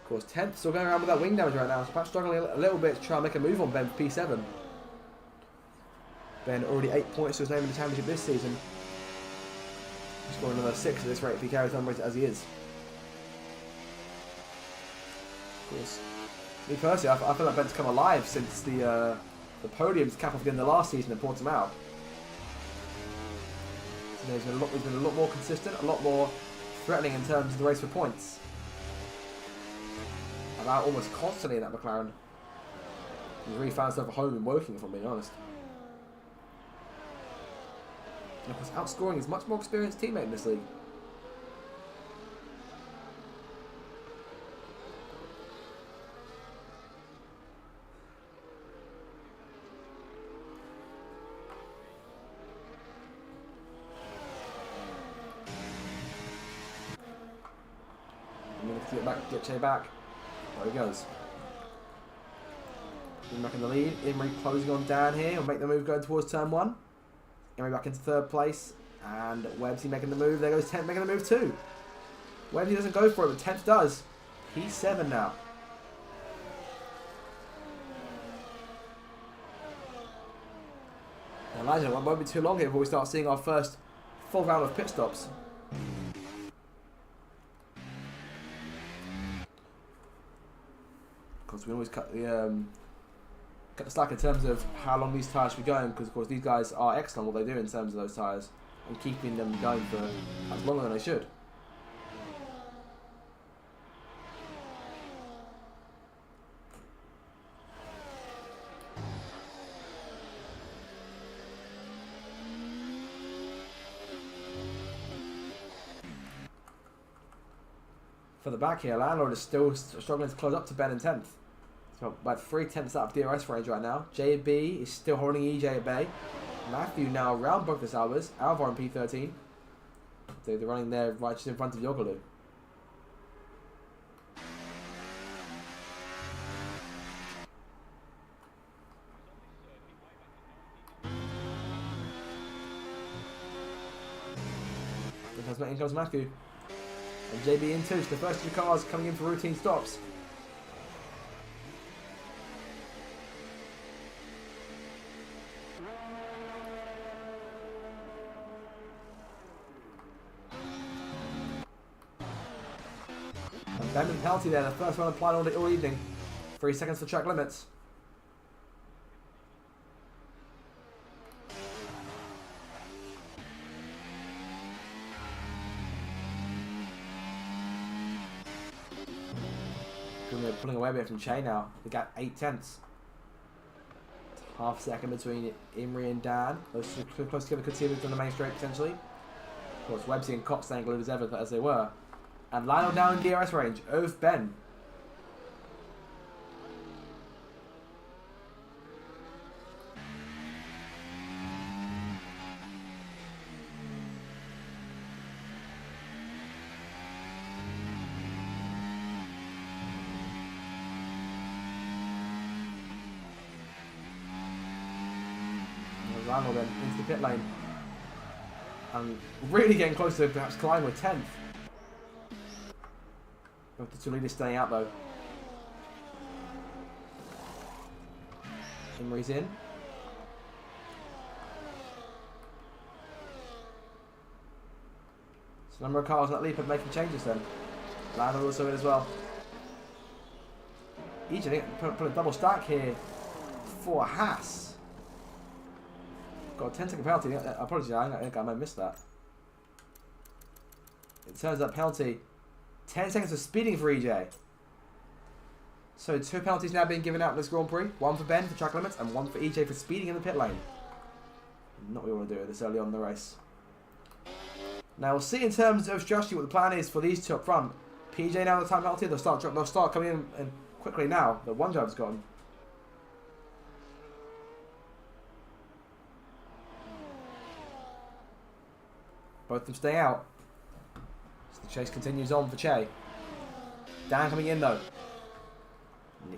Of course, 10th still going around with that wing damage right now. So perhaps struggling a little bit to try and make a move on Ben for P7. Ben already 8 points to his name in the championship this season. He'll score another 6 at this rate if he carries on as he is. Of course, me personally, I feel like Ben's come alive since the podium's cap off again the last season in Portimao. So he's been a lot more consistent, a lot more threatening in terms of the race for points. I'm out almost constantly in that McLaren. He's really found himself a home in Woking, if I'm being honest. And of course, outscoring his much more experienced teammate in this league. Get Che back. There he goes. Back in the lead. Emery closing on Dan here. He'll make the move going towards turn 1. Emery back into 3rd place. And Websey making the move. There goes 10th making the move too. Websey doesn't go for it, but 10th does. P7 now. I imagine it won't be too long here before we start seeing our first full round of pit stops. Because we always cut the slack in terms of how long these tyres should be going, because of course these guys are excellent what they do in terms of those tyres and keeping them going for as longer than they should. For the back here, Landlord is still struggling to close up to Ben in 10th. So about 3/10 out of DRS range right now. JB is still holding EJ at bay. Matthew now around both the Saubers. Alvar in P13. They're running there right just in front of Yogolu. In comes Matthew. And JB in too. So the first two cars coming in for routine stops. And Bending penalty there. The first one applied all evening. 3 seconds for track limits. Pulling away a bit from Che now. They got 8/10. Half second between Imrie and Dan. Those two close together, could see them on the main straight potentially. Of course, Websy and Cox staying glued as ever as they were. And Lionel down in DRS range over Ben. Lionel then into the pit lane. And really getting close to perhaps colliding with 10th. Both the two leaders staying out though. Imrie's in. So a number of cars in that lead are making changes then. Lionel also in as well. Each I think put a double stack here for Haas. Got a 10-second penalty. Apologies, I think I might have missed that. It turns out penalty. 10 seconds of speeding for EJ. So 2 penalties now being given out in this Grand Prix. 1 for Ben for track limits and 1 for EJ for speeding in the pit lane. Not what we want to do this early on in the race. Now we'll see in terms of strategy what the plan is for these two up front. PJ now the time penalty. They'll start coming in and quickly now. The one driver's gone. Both of them stay out. So the chase continues on for Che. Dan coming in though.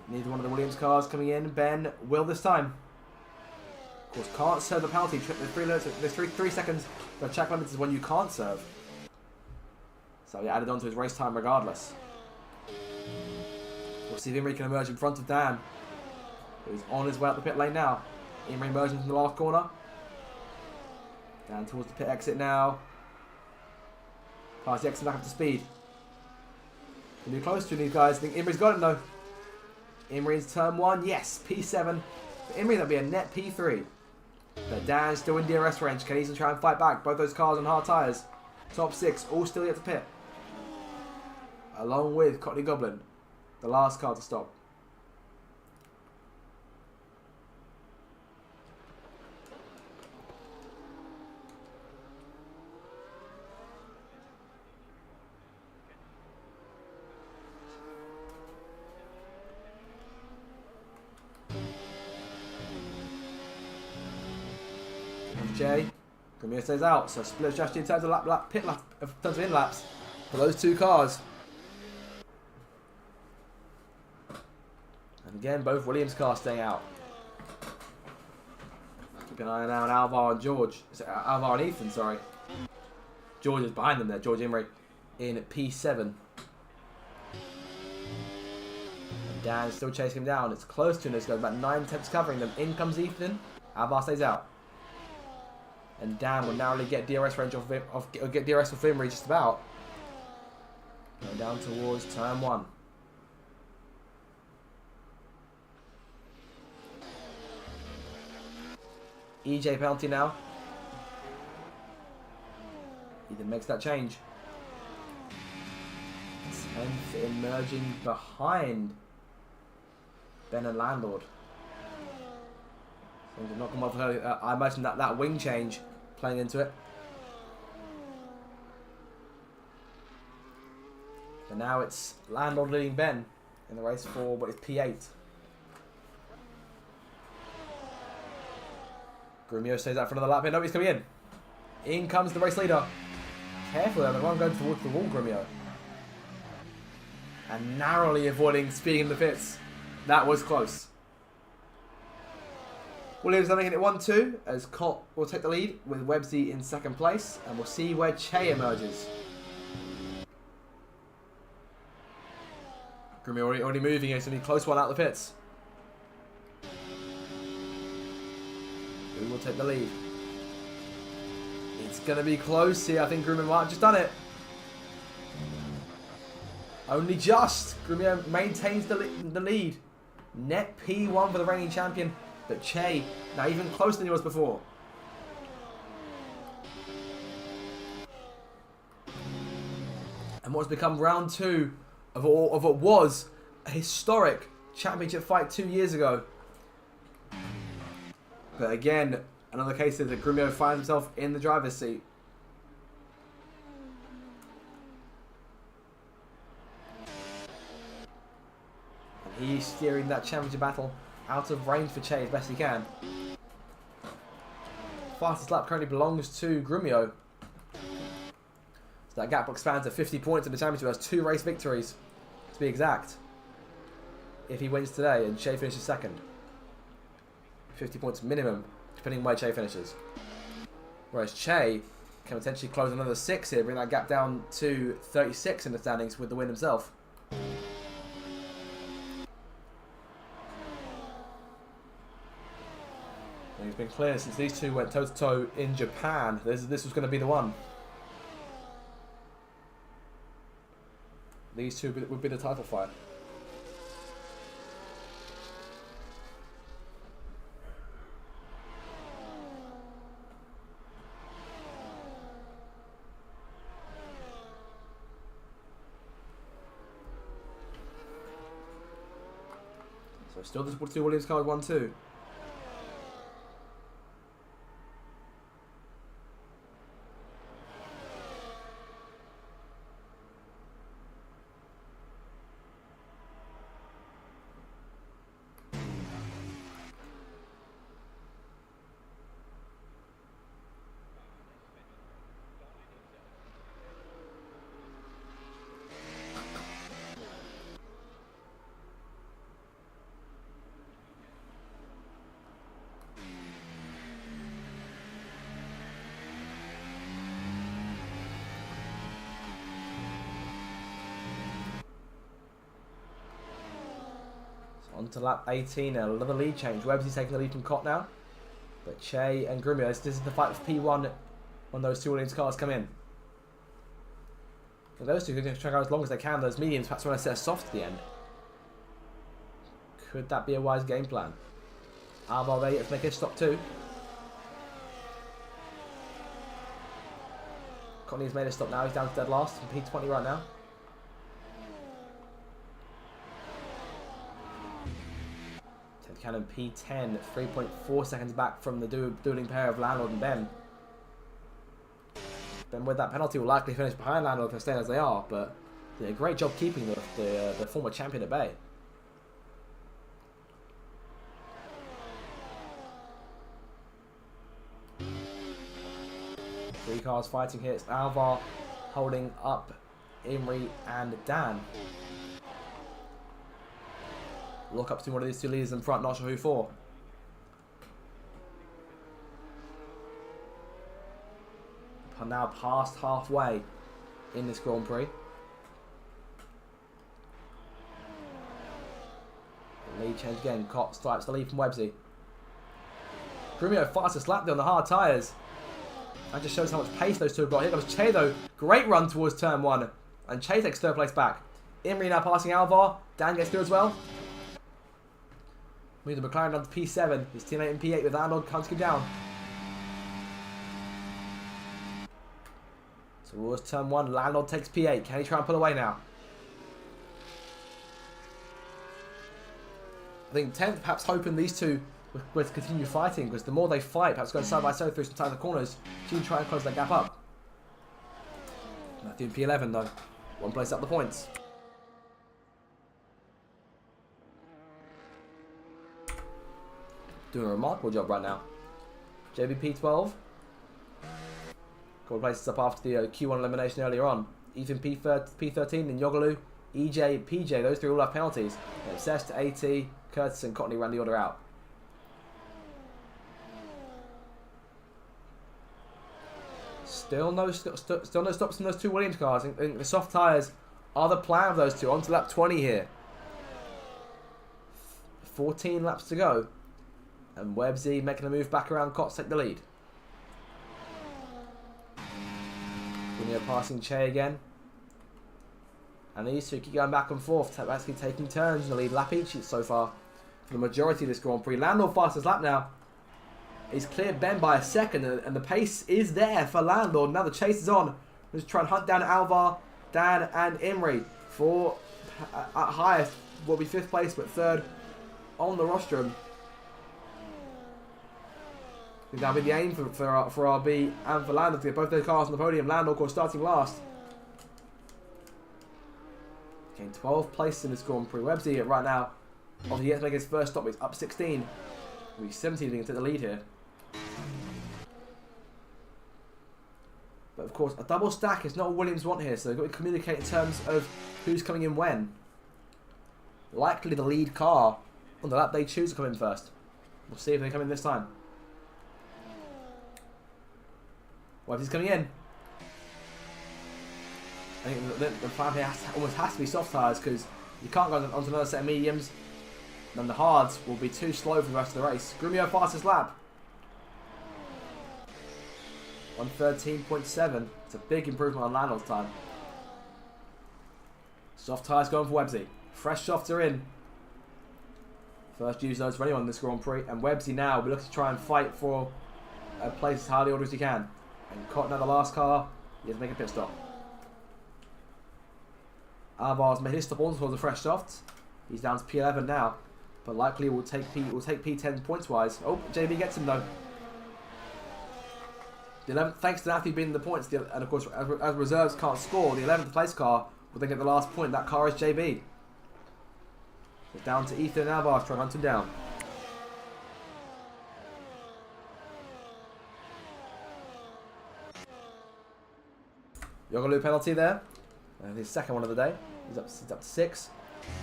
Neither one of the Williams cars coming in. Ben will this time. Of course, can't serve the penalty. There's 3 seconds. The track limits is when you can't serve. So he added on to his race time regardless. We'll see if Imrie can emerge in front of Dan, who's on his way up the pit lane now. Imrie emerging from the last corner. Dan towards the pit exit now. Pass the exit back up to speed. Can be close to these guys. I think Imrie's got it though. Imrie's turn 1. Yes, P7. For Imrie, that'll be a net P3. But Dan's still in DRS range. Can easily try and fight back. Both those cars on hard tyres. Top 6, all still yet to pit. Along with Cockney Goblin, the last car to stop. Jay, Premier stays out, so split strategy in terms of in terms of in laps for those two cars. And again, both Williams cars staying out. Keep an eye now on Alvar and George. Alvar and Ethan, sorry. George is behind them there. George Imrie in P7. And Dan's still chasing him down. It's close to him. It's got about 9/10 covering them. In comes Ethan. Alvar stays out. And Dan will narrowly get DRS range get DRS off Imrie just about. Going down towards turn 1. EJ penalty now. Ethan makes that change. 10th emerging behind Ben and Landlord. So did not come off her. I imagine that wing change playing into it. And now it's Landlord leading Ben in the race for what is P8. Grumio stays out for another lap here. Nobody's coming in. In comes the race leader. Careful there, the one going towards the wall, Grumio. And narrowly avoiding speeding in the pits. That was close. Williams coming in at 1-2 as Cott will take the lead with Websy in second place. And we'll see where Che emerges. Grumio already moving. It's going to be a close one out of the pits. Who will take the lead? It's going to be close here. I think Grumio might have just done it. Only just. Grumio maintains the lead. Net P1 for the reigning champion. But Che, now even closer than he was before. And what's become round 2 of what was a historic championship fight 2 years ago. But again, another case that Grumio finds himself in the driver's seat. And he's steering that championship battle out of range for Che as best he can. Fastest lap currently belongs to Grumio. So that gap expands to 50 points in the championship. Has 2 race victories, to be exact. If he wins today and Che finishes second. 50 points minimum, depending on where Che finishes. Whereas Che can potentially close another 6 here, bring that gap down to 36 in the standings with the win himself. And it's been clear since these two went toe-to-toe in Japan, this was going to be the one. These two would be the title fight. So still the two Williams card 1-2. On to lap 18 now, another lead change. Websy's taking the lead from Cott now. But Che and Grumio, this is the fight for P1 when those two Williams cars come in. For those two, they're going to try to go as long as they can. Those mediums perhaps want to set a soft at the end. Could that be a wise game plan? Alvar ready to make a stop too. Connie's made a stop now, he's down to dead last in P20 right now. Cannon P10, 3.4 seconds back from the dueling pair of Landlord and Ben. Ben with that penalty will likely finish behind Landlord if they're staying as they are, but did a great job keeping the former champion at bay. Three cars fighting here. It's Alvar holding up Imri and Dan. Look up to one of these two leaders in front, not sure who for. Now past halfway in this Grand Prix. The lead change again. Cott stripes the lead from Websy. Grumio fastest lap there on the hard tyres. That just shows how much pace those two have got. Here comes Che though. Great run towards turn 1. And Che takes third place back. Imri now passing Alvar. Dan gets through as well. Moves the McLaren down to P7. His teammate in P8 with Arnold can't him down. Towards turn 1, Landlord takes P8. Can he try and pull away now? I think 10th, perhaps hoping these two would continue fighting, because the more they fight, perhaps going side by side through some tighter corners, she can try and close that gap up. Matthew in P11 though. One place up the points. Doing a remarkable job right now. JB P12. Couple of places up after the Q1 elimination earlier on. Ethan P13 and Yogalu, EJ, PJ, those three all have penalties. Obsessed, AT, Curtis and Cotney ran the order out. Still no stops from those two Williams cars. I think the soft tyres are the plan of those two. On to lap 20 here. 14 laps to go. And Websy making a move back around Cott to take the lead. Passing Che again. And these two keep going back and forth, basically taking turns in the lead lap each so far for the majority of this Grand Prix. Landor fastest lap now. He's cleared Ben by a second, and the pace is there for Landor. Now the chase is on. Let's try and hunt down Alvar, Dan, and Imri for at highest will be 5th place, but 3rd on the rostrum. I think that'll be the aim for RB and for Landor to get both those cars on the podium. Landor, of course, starting last. Getting 12th place in this Grand Prix. Websy right now, obviously yet to make his first stop. He's up 16. He'll be 17 to take the lead here. But of course, a double stack is not what Williams want here, so they've got to communicate in terms of who's coming in when. Likely the lead car on the lap they choose to come in first. We'll see if they come in this time. Well, if he's coming in, I think the plan here almost has to be soft tyres, because you can't go onto another set of mediums. Then the hards will be too slow for the rest of the race. Grumio fastest lap. 1:13.7. It's a big improvement on Landor's time. Soft tyres going for Websy. Fresh softs are in. First use those for anyone in this Grand Prix. And Websy now will be looking to try and fight for a place as highly ordered as he can. And Cotton out the last car. He has to make a pit stop. Alvar's made his stop on towards the fresh softs. He's down to P11 now. But likely will take P10 points wise. Oh, JB gets him though. The 11th, thanks to Matthew being the points, and of course as reserves can't score, the 11th place car will then get the last point. That car is JB. It's down to Ethan and Alvar trying to hunt him down. Yogalu penalty there. His second one of the day. He's up to 6.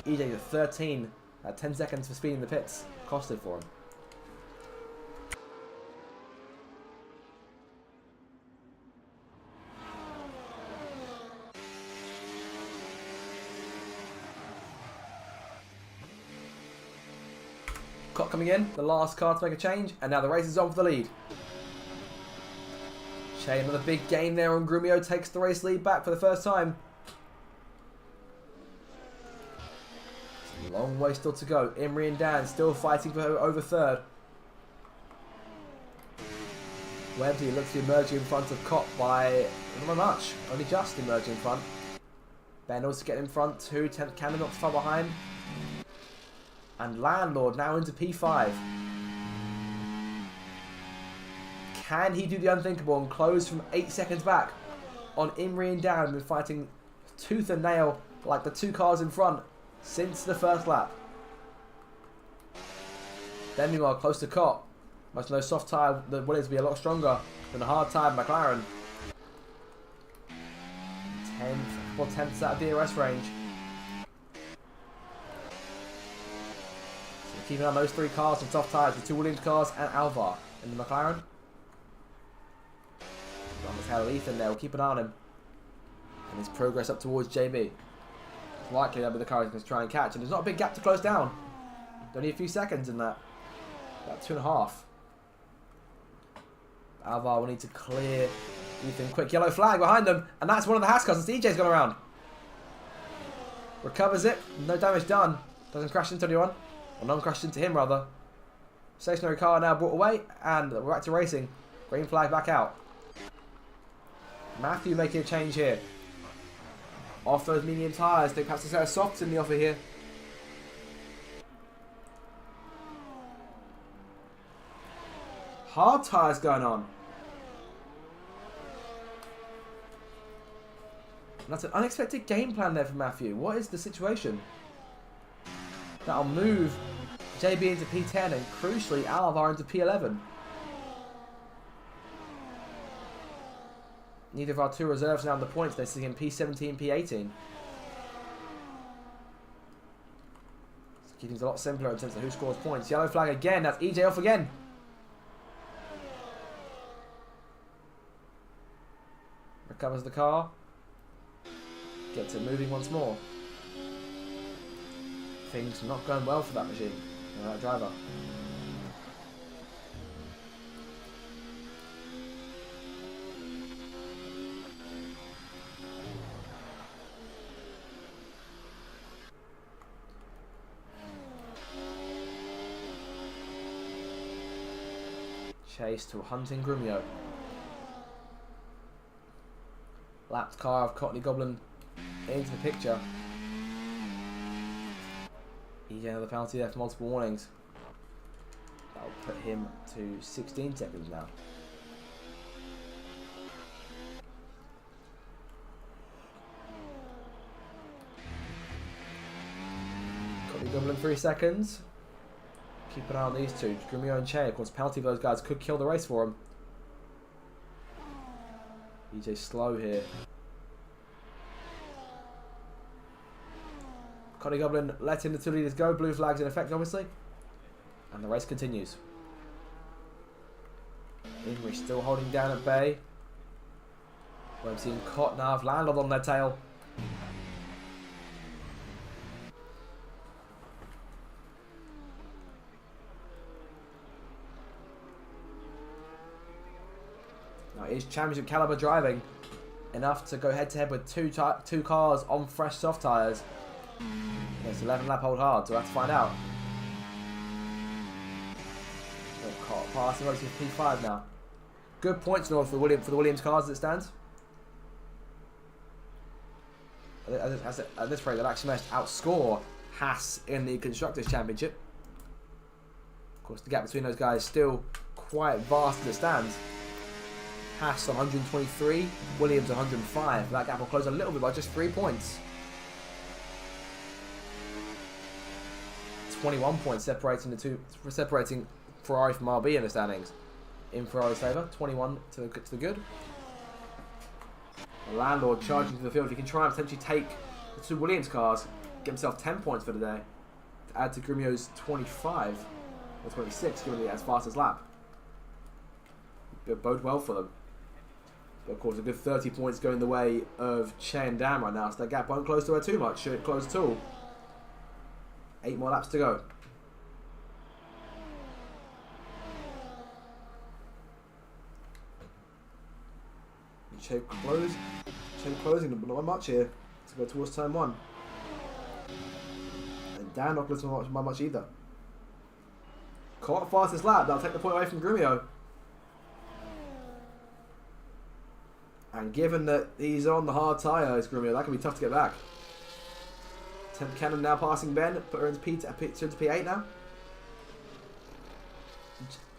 EJ to 13. 10 seconds for speeding the pits. Costed for him. Cott coming in, the last car to make a change, and now the race is on for the lead. Shea, another big gain there on Grumio, takes the race lead back for the first time. It's a long way still to go. Imri and Dan still fighting for over 3rd. Websy looks to be emerging in front of Cott by not much, only just emerging in front. Ben also getting in front too, 10th Cannon not too far behind. And Landlord now into P5. Can he do the unthinkable and close from 8 seconds back on Imri and Dan, who've been fighting tooth and nail like the 2 cars in front since the first lap? Then meanwhile close to Cott. Much no soft tyre, the Williams will be a lot stronger than the hard tyre McLaren. 10th out of DRS range. Keeping on those 3 cars with soft tyres, the 2 Williams cars and Alvar in the McLaren. On the tail of Ethan there, we'll keep an eye on him. And his progress up towards JB. It's likely that'll be the car he's going to try and catch. And there's not a big gap to close down. Only a few seconds in that. About 2.5. Alvar will need to clear Ethan quick. Yellow flag behind them. And that's one of the Haas cars. DJ's gone around. Recovers it. No damage done. Doesn't crash into anyone. Or none crashed into him, rather. Stationary car now brought away, and we're back to racing. Green flag back out. Matthew making a change here. Off those medium tyres. They perhaps a set of softs in the offer here. Hard tyres going on. And that's an unexpected game plan there for Matthew. What is the situation? That'll move JB into P10 and crucially Alvar into P11. Neither of our two reserves now in the points. They're sitting in P17, P18. Keeping things a lot simpler in terms of who scores points. Yellow flag again. That's EJ off again. Recovers the car. Gets it moving once more. Things not going well for that machine. That driver. Chase to Hunting Grumio. Lapped car of Courtney Goblin into the picture. He another penalty there for multiple warnings. That'll put him to 16 seconds now. Courtney Goblin 3 seconds. Keep an eye on these two. Grumio and Che. Of course, penalty for those guys could kill the race for him. EJ slow here. Connie Goblin letting the two leaders go. Blue flags in effect, obviously. And the race continues. English still holding down at bay. We've seen Kotnav land on their tail. Now it is championship caliber driving. Enough to go head to head with two cars on fresh soft tyres. It's 11 lap hold hard, so we'll have to find out. Passing over to P5 now. Good points north for the Williams cars as it stands. At this rate, they'll actually managed to outscore Haas in the Constructors' Championship. Of course, the gap between those guys is still quite vast as it stands. Haas on 123, Williams 105. That gap will close a little bit by just 3 points. 21 points separating Ferrari from RB in the standings. In Ferrari's favour, 21 to the good. The Landlord charging to the field. He can try and potentially take the two Williams cars, get himself 10 points for the day, to add to Grumio's 25 or 26, given the as fastest lap. It bode well for them. But of course, a good 30 points going the way of Che and Dan right now, so that gap won't close to her too much. Should it close at all? 8 more laps to go. Che closing, but not much here to go towards turn 1. And Dan not closing by much either. Caught fastest lap, that'll take the point away from Grumio. And given that he's on the hard tyres, Grumio, that can be tough to get back. Temp Cannon now passing Ben, put her into P8 now.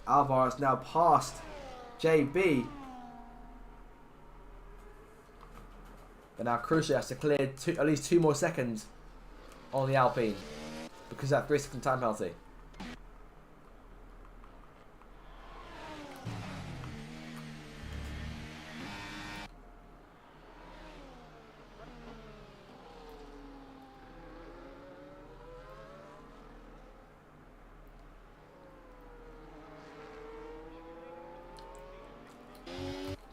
Alvarez now past JB. But now Crucial has to clear at least 2 more seconds on the Alpine because of that 3-second time penalty.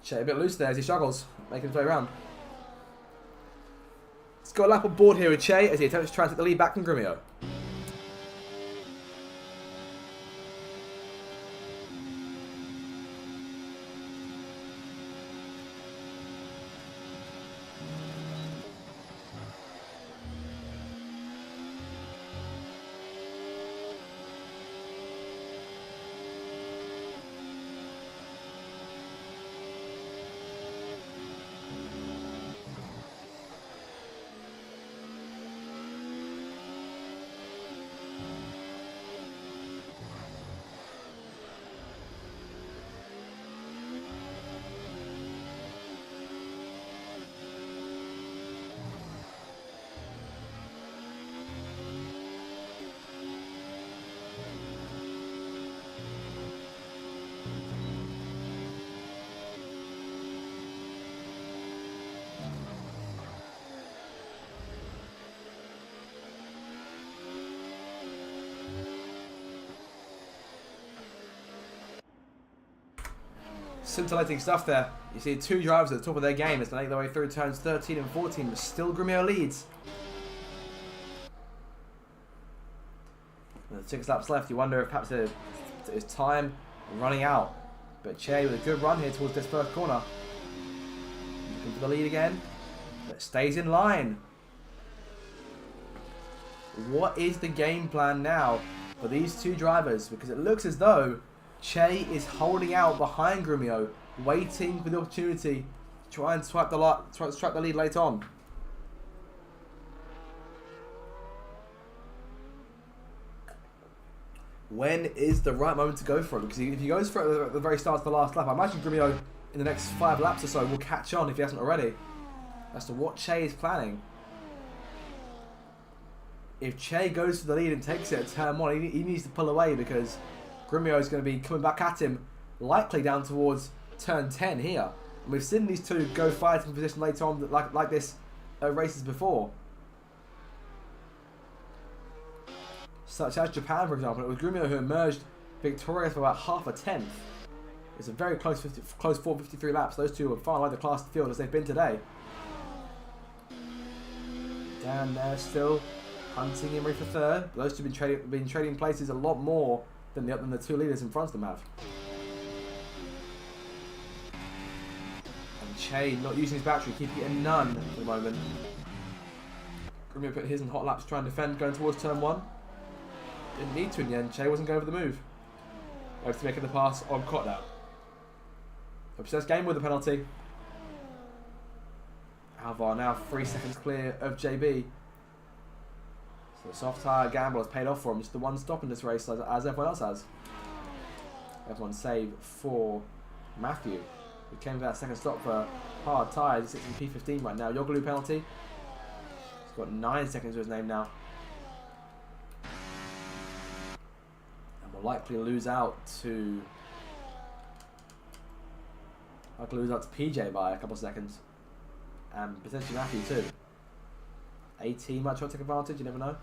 Che a bit loose there as he struggles, making his way around. He's got a lap on board here with Che as he attempts to try and take the lead back from Grumio. scintillating stuff there. You see two drivers at the top of their game as they make their way through turns 13 and 14, but still Grumio leads. With 6 laps left, you wonder if perhaps his time running out. But Che with a good run here towards this first corner. Looking for the lead again, but stays in line. What is the game plan now for these two drivers? Because it looks as though Che is holding out behind Grumio, waiting for the opportunity to try and strike the lead late on. When is the right moment to go for it? Because if he goes for it at the very start of the last lap, I imagine Grumio in the next 5 laps or so will catch on if he hasn't already as to what Che is planning. If Che goes for the lead and takes it at turn 1, he needs to pull away because Grumio is going to be coming back at him, likely down towards turn 10 here. And we've seen these two go fighting position later on like this at races before. Such as Japan, for example. It was Grumio who emerged victorious for about half a tenth. It's a very close 453 laps. Those two are far like the class of the field as they've been today. Down there still hunting Imrie for third. Those two have been trading places a lot more than the two leaders in front of them have. And Che not using his battery, keeping it in none at the moment. Grumio put his in hot laps, trying to defend, going towards turn 1. Didn't need to in the end. Che wasn't going for the move. Both making the pass on Kotler. Obsessed game with the penalty. Alvar now 3 seconds clear of JB. So the soft tyre gamble has paid off for him. Just the one stop in this race as everyone else has. Everyone save for Matthew, who came for that second stop for hard tyres. He's sitting P15 right now. Yoglu penalty. He's got 9 seconds to his name now. Will likely lose out to PJ by a couple of seconds, and potentially Matthew too. 18 might try to take advantage. You never know.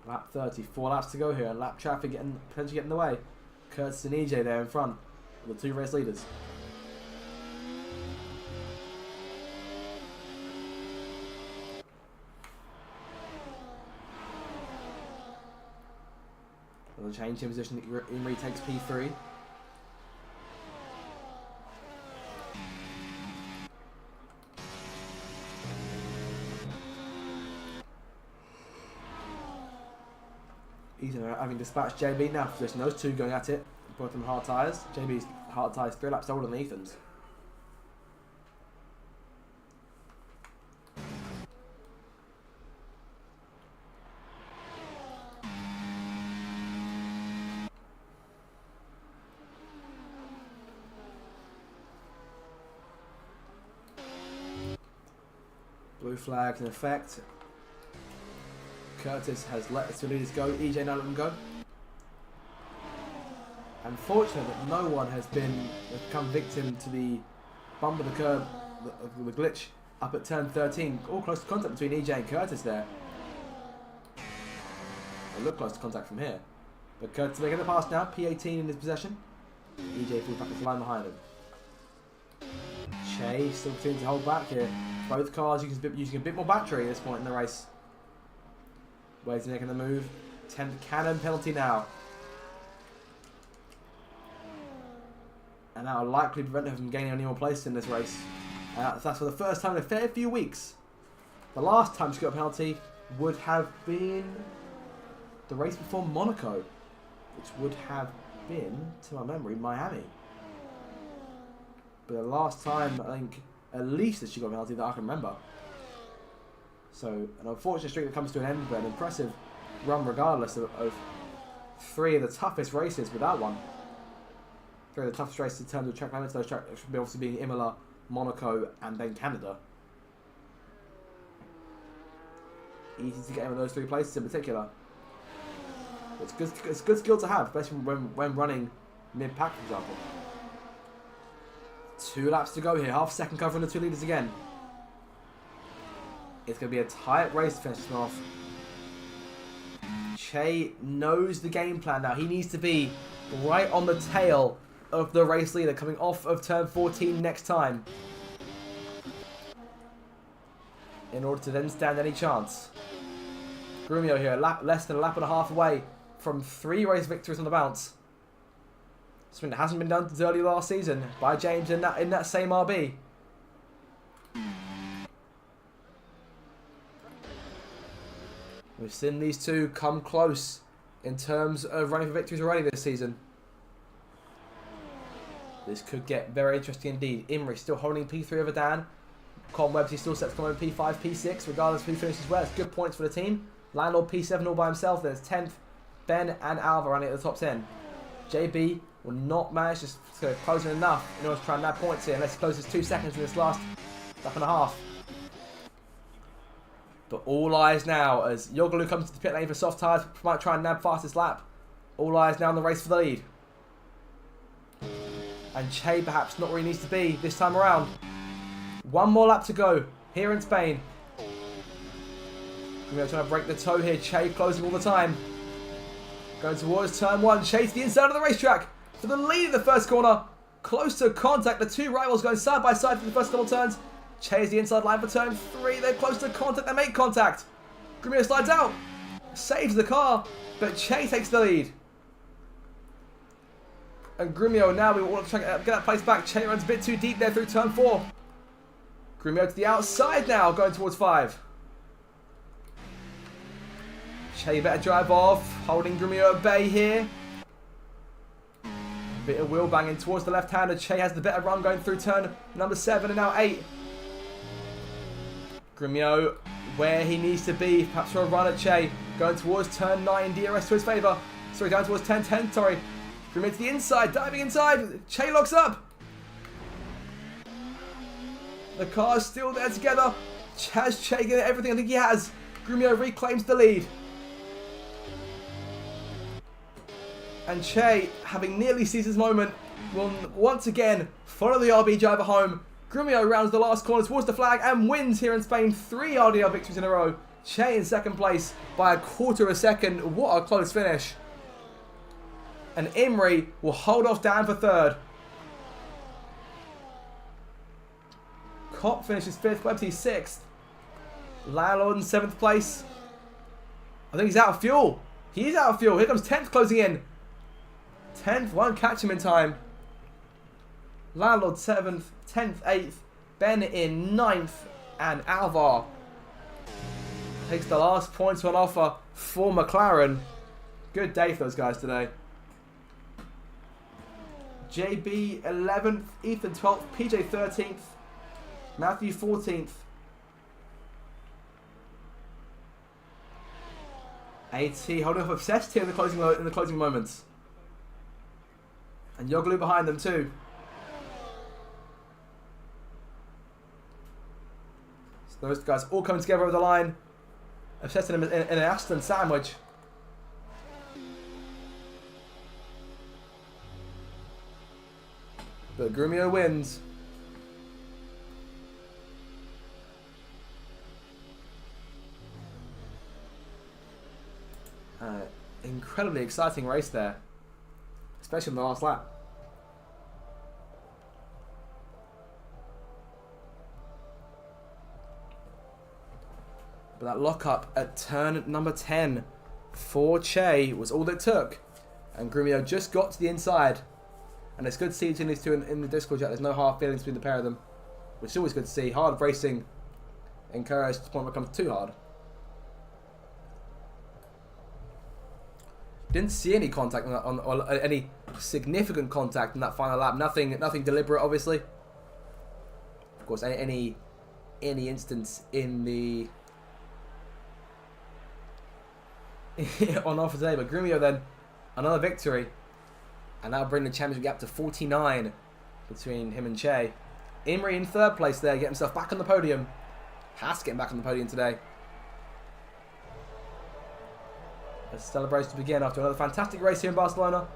Lap 30, 4 laps to go here, and lap traffic potentially getting in the way. Curtis and EJ there in front, the two race leaders. They'll change in position. Imrie takes P3. He's having dispatched JB now for position. Those two going at it. Both of them hard tyres. JB's hard tyres 3 laps older than Ethan's. Blue flags in effect. Curtis has let the two leaders go. EJ now let them go. Unfortunate that no one has become victim to the bump of the curb, the glitch up at turn 13. All close to contact between EJ and Curtis there. They look close to contact from here. But Curtis making the pass now. P18 in his possession. EJ flew back the line behind him. Che still continuing to hold back here. Both cars using a bit more battery at this point in the race. Where's he making the move? 10 cannon penalty now. And that will likely prevent him from gaining any more places in this race. That's for the first time in a fair few weeks. The last time she got a penalty would have been the race before Monaco, which would have been, to my memory, Miami. But the last time, I think, at least that she got a penalty that I can remember. So, an unfortunate streak that comes to an end, but an impressive run regardless of 3 of the toughest races with that one. 3 of the toughest races in terms of track limits. Those tracks should be obviously being Imola, Monaco, and then Canada. Easy to get in with those 3 places in particular. It's good skill to have, especially when running mid-pack, for example. 2 laps to go here. Half second covering the 2 leaders again. It's going to be a tight race to finish this one off. Che knows the game plan now. He needs to be right on the tail of the race leader coming off of turn 14 next time, in order to then stand any chance. Grumio here, less than a lap and a half away from 3 race victories on the bounce. Something that hasn't been done since early last season by James in that same RB. We've seen these two come close in terms of running for victories already this season. This could get very interesting indeed. Imrie still holding P3 over Dan. Colin Webster still set to come in P5, P6, regardless of who finishes where. It's good points for the team. Landlord P7 all by himself. Then it's 10th. Ben and Alva running at the top 10. JB will not manage to close in enough in order to try and nab points here, unless he closes 2 seconds in this last lap and a half. But all eyes now as Yoglu comes to the pit lane for soft tyres, might try and nab fastest lap. All eyes now on the race for the lead. And Che perhaps not where he needs to be this time around. 1 more lap to go here in Spain. We're trying to break the toe here. Che closing all the time. Going towards turn 1. Che to the inside of the racetrack for the lead in the first corner. Close to contact. The 2 rivals going side by side for the first couple turns. Che is the inside line for turn 3. They're close to contact. They make contact. Grumio slides out. Saves the car. But Che takes the lead. And Grumio now, we want to try and get that place back. Che runs a bit too deep there through turn 4. Grumio to the outside now, going towards 5. Che better drive off, holding Grumio at bay here. Bit of wheel banging towards the left-hander. Che has the better run going through turn number 7 and now 8. Grumio where he needs to be, perhaps for a run at Che. Going towards turn 9, DRS to his favour. Sorry, down towards 10, sorry. Grumio to the inside, diving inside. Che locks up. The car's still there together. Has Che getting everything I think he has. Grumio reclaims the lead. And Che, having nearly seized his moment, will once again follow the RB driver home. Grumio rounds the last corner towards the flag and wins here in Spain. 3 RDR victories in a row. Che in second place by a quarter of a second. What a close finish. And Imrie will hold off Dan for 3rd. Kopp finishes 5th, Websy 6th. Landlord in 7th place. I think he's out of fuel. He is out of fuel. Here comes 10th closing in. 10th, won't catch him in time. Landlord 7th, 10th, 8th. Ben in 9th. And Alvar takes the last points on offer for McLaren. Good day for those guys today. JB 11th, Ethan 12th, PJ 13th, Matthew 14th, AT holding up obsessed here in the closing moments, and Yoglu behind them too. So those guys all coming together over the line, obsessed in an Aston sandwich. But Grumio wins. Incredibly exciting race there, especially in the last lap. But that lockup at turn number 10 for Che was all it took, and Grumio just got to the inside. And it's good to see between these two in the Discord chat. There's no hard feelings between the pair of them, which is always good to see. Hard racing encouraged to the point where it becomes too hard. Didn't see any contact or any significant contact in that final lap. Nothing deliberate, obviously. Of course, any instance in the on offer today. But Grumio then another victory. And that'll bring the championship gap to 49 between him and Che. Imrie in 3rd place there, getting himself back on the podium. Has to get him back on the podium today. as celebrations begin after another fantastic race here in Barcelona.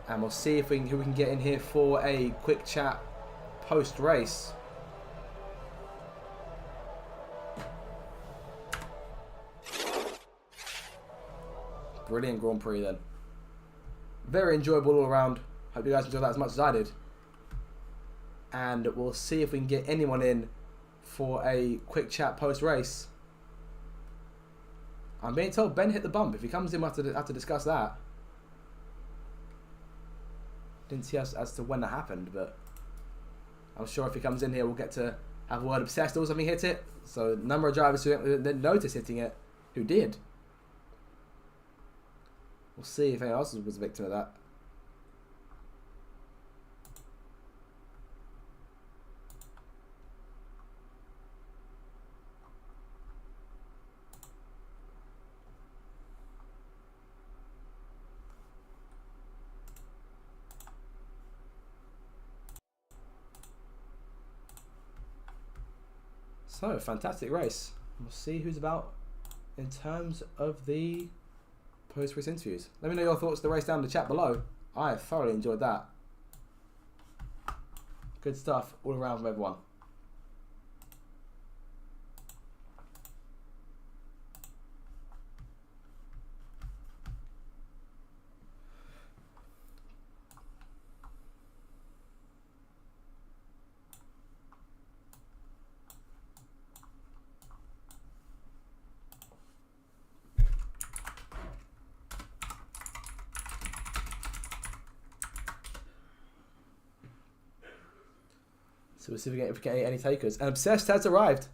And we'll see if who we can get in here for a quick chat post-race. Brilliant Grand Prix then. Very enjoyable all around. Hope you guys enjoyed that as much as I did. And we'll see if we can get anyone in for a quick chat post-race. I'm being told Ben hit the bump. If he comes in, we'll have to discuss that. Didn't see as to when that happened, but I'm sure if he comes in here, we'll get to have a word. Obsessed also having hit it. So, number of drivers who didn't notice hitting it, who did. We'll see if anyone else was a victim of that. So, fantastic race. We'll see who's about in terms of the post-race interviews. Let me know your thoughts of the race down in the chat below. I thoroughly enjoyed that. Good stuff all around from everyone. So we'll see if we get any takers. And Obsessed has arrived.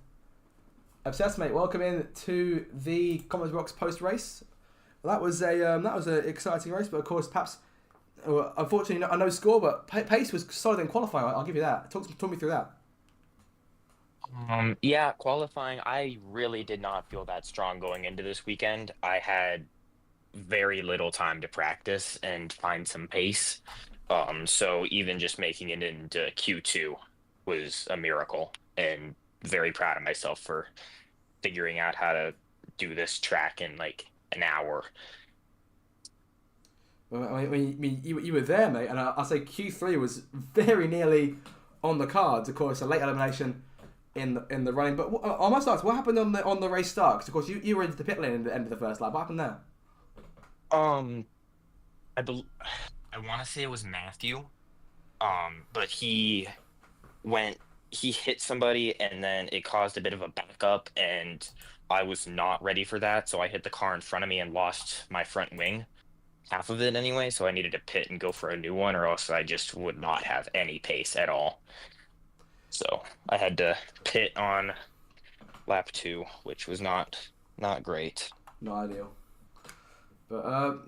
Obsessed, mate, welcome in to the Commerce Box post race. Well, that was an exciting race, but of course, perhaps unfortunately, I know score, but pace was solid in qualifying. I'll give you that. Talk me through that. Yeah, qualifying, I really did not feel that strong going into this weekend. I had very little time to practice and find some pace. So even just making it into Q2 was a miracle, and very proud of myself for figuring out how to do this track in like an hour. Well, I mean, you were there, mate, and I'll say Q3 was very nearly on the cards. Of course, a late elimination in the running. But I must ask, what happened on the race start? 'Cause of course, you were into the pit lane at the end of the first lap. What happened there? Um, I bel I want to say it was Matthew. But he hit somebody and then it caused a bit of a backup, and I was not ready for that, so I hit the car in front of me and lost my front wing, half of it anyway, so I needed to pit and go for a new one, or else I just would not have any pace at all. So I had to pit on lap 2, which was not great. Not ideal. But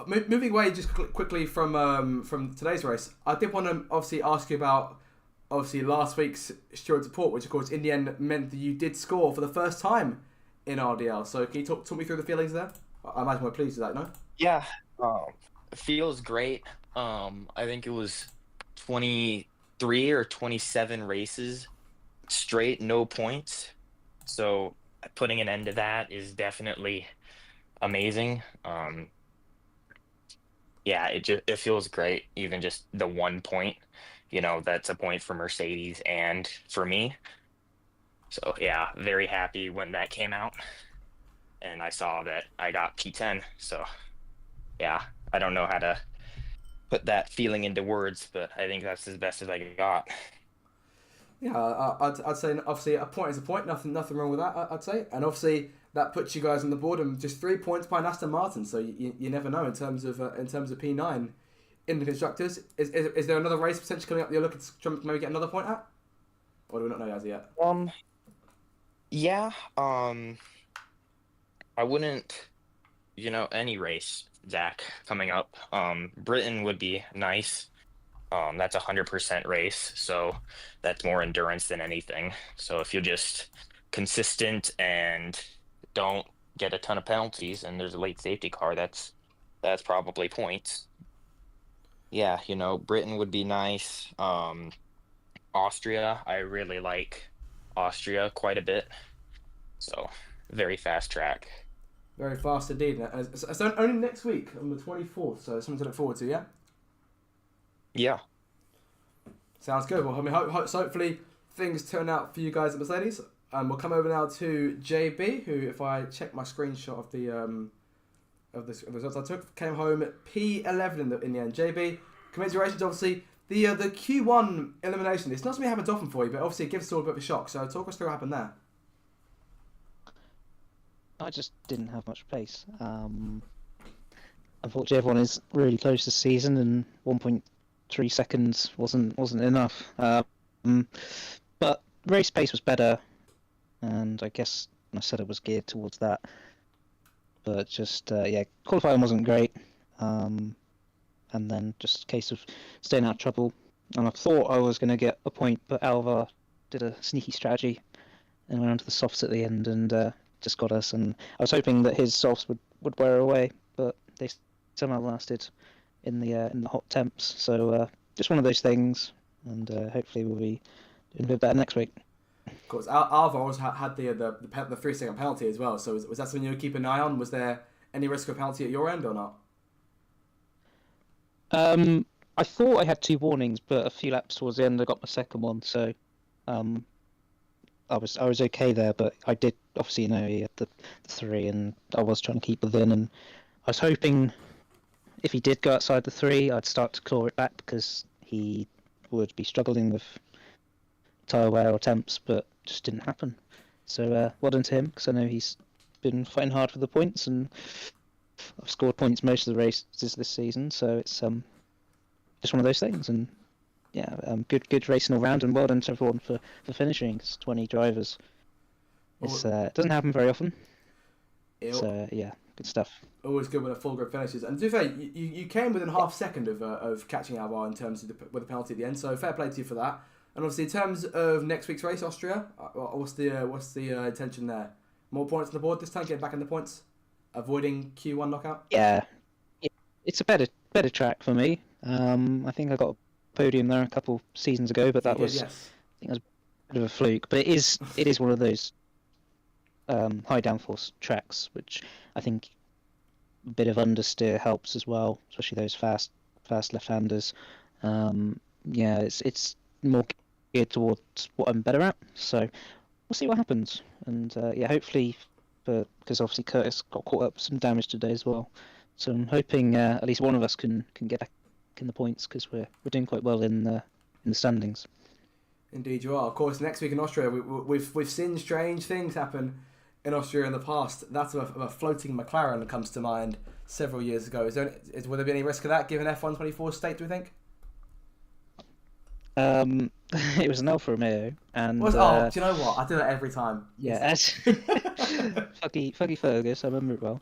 moving away just quickly from today's race, I did want to obviously ask you about last week's Stewart Support, which of course in the end meant that you did score for the first time in RDL. So can you talk me through the feelings there? I imagine we're pleased with that, no? Yeah, it feels great. I think it was 23 or 27 races straight, no points. So putting an end to that is definitely amazing. Yeah, it feels great. Even just the 1 point, that's a point for Mercedes and for me. So yeah, very happy when that came out, and I saw that I got P10. So yeah, I don't know how to put that feeling into words, but I think that's as best as I got. Yeah, I'd say obviously a point is a point. Nothing wrong with that. I'd say, and obviously that puts you guys on the board and just 3 points behind Aston Martin. So you never know in terms of P9 in the constructors. Is there another race potentially coming up that you're looking to maybe get another point at, or do we not know as of yet? Yeah. I wouldn't, any race, Zach, coming up. Britain would be nice. That's 100% race, so that's more endurance than anything. So if you're just consistent and don't get a ton of penalties, and there's a late safety car, that's probably points. Yeah, Britain would be nice. Austria, I really like Austria quite a bit. So very fast track. Very fast indeed. And it's only next week on the 24th, so something to look forward to, yeah? Yeah. Sounds good. Well, I mean, hopefully things turn out for you guys at Mercedes. We'll come over now to JB, who, if I check my screenshot of the results I took, came home at P11 in the end. JB, commiserations, obviously. The Q1 elimination, it's not something that happens often for you, but obviously it gives us all a bit of a shock. So talk us through what happened there. I just didn't have much pace. Unfortunately, everyone is really close this season, and 1.3 seconds wasn't enough. But race pace was better, and I guess I said it was geared towards that. But just qualifying wasn't great, and then just a case of staying out of trouble. And I thought I was going to get a point, but Alva did a sneaky strategy and went onto the softs at the end and just got us. And I was hoping that his softs would wear away, but they somehow lasted in the hot temps. So just one of those things, and hopefully we'll be doing a bit better next week. Of course, Alva also had the 3-second penalty as well. So was that something you were keeping an eye on? Was there any risk of penalty at your end or not? I thought I had 2 warnings, but a few laps towards the end I got my second one, so I was okay there. But I did obviously he had the 3, and I was trying to keep within, and I was hoping if he did go outside the 3, I'd start to claw it back because he would be struggling with tyre wear or temps, but just didn't happen. So well done to him, because I know he's been fighting hard for the points, and I've scored points most of the races this season, so it's just one of those things. And yeah, good racing all round, and well done to everyone for finishing. It's 20 drivers. It doesn't happen very often. So yeah, good stuff. Always good when a full group finishes. And to be fair, you came within half second of catching Alvar in terms of with the penalty at the end. So fair play to you for that. And obviously, in terms of next week's race, Austria, what's the intention there? More points on the board this time, getting back in the points, avoiding Q1 knockout. Yeah, it's a better track for me. I think I got a podium there a couple seasons ago, but that was, yes. I think it was a bit of a fluke. But it is one of those high downforce tracks, which I think a bit of understeer helps as well, especially those fast left-handers. It's more geared towards what I'm better at. So we'll see what happens. And hopefully, because obviously Curtis got caught up with some damage today as well. So I'm hoping at least one of us can get back in the points, because we're doing quite well in the standings. Indeed, you are. Of course, next week in Austria, we've seen strange things happen in Austria in the past. That's of a floating McLaren that comes to mind several years ago. Will there be any risk of that given F124 state, do we think? It was an Alfa Romeo, and do you know what? I do that every time. Yeah, fucky Fergus, I remember it well.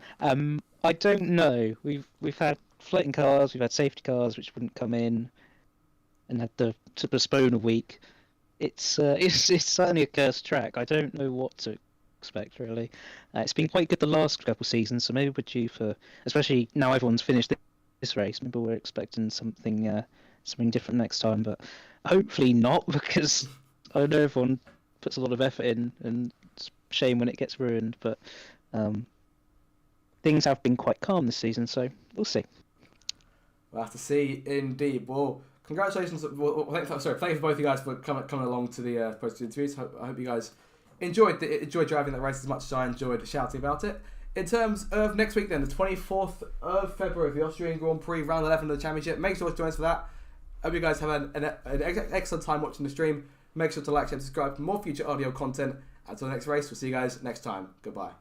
I don't know. We've had floating cars, we've had safety cars which wouldn't come in, and had to postpone a week. It's certainly a cursed track. I don't know what to expect really. It's been quite good the last couple of seasons, so maybe we're due for, especially now everyone's finished this race. Maybe we're expecting something different next time, but hopefully not, because I know everyone puts a lot of effort in, and it's a shame when it gets ruined. But things have been quite calm this season, so we'll see. We'll have to see, indeed. Well, congratulations. Thank you for both of you guys for coming along to the post interviews. I hope you guys enjoyed driving that race as much as I enjoyed shouting about it. In terms of next week, then, the 24th of February, the Austrian Grand Prix, round 11 of the championship. Make sure to join us for that. Hope you guys have an excellent time watching the stream. Make sure to like, share, subscribe for more future audio content. Until the next race, we'll see you guys next time. Goodbye.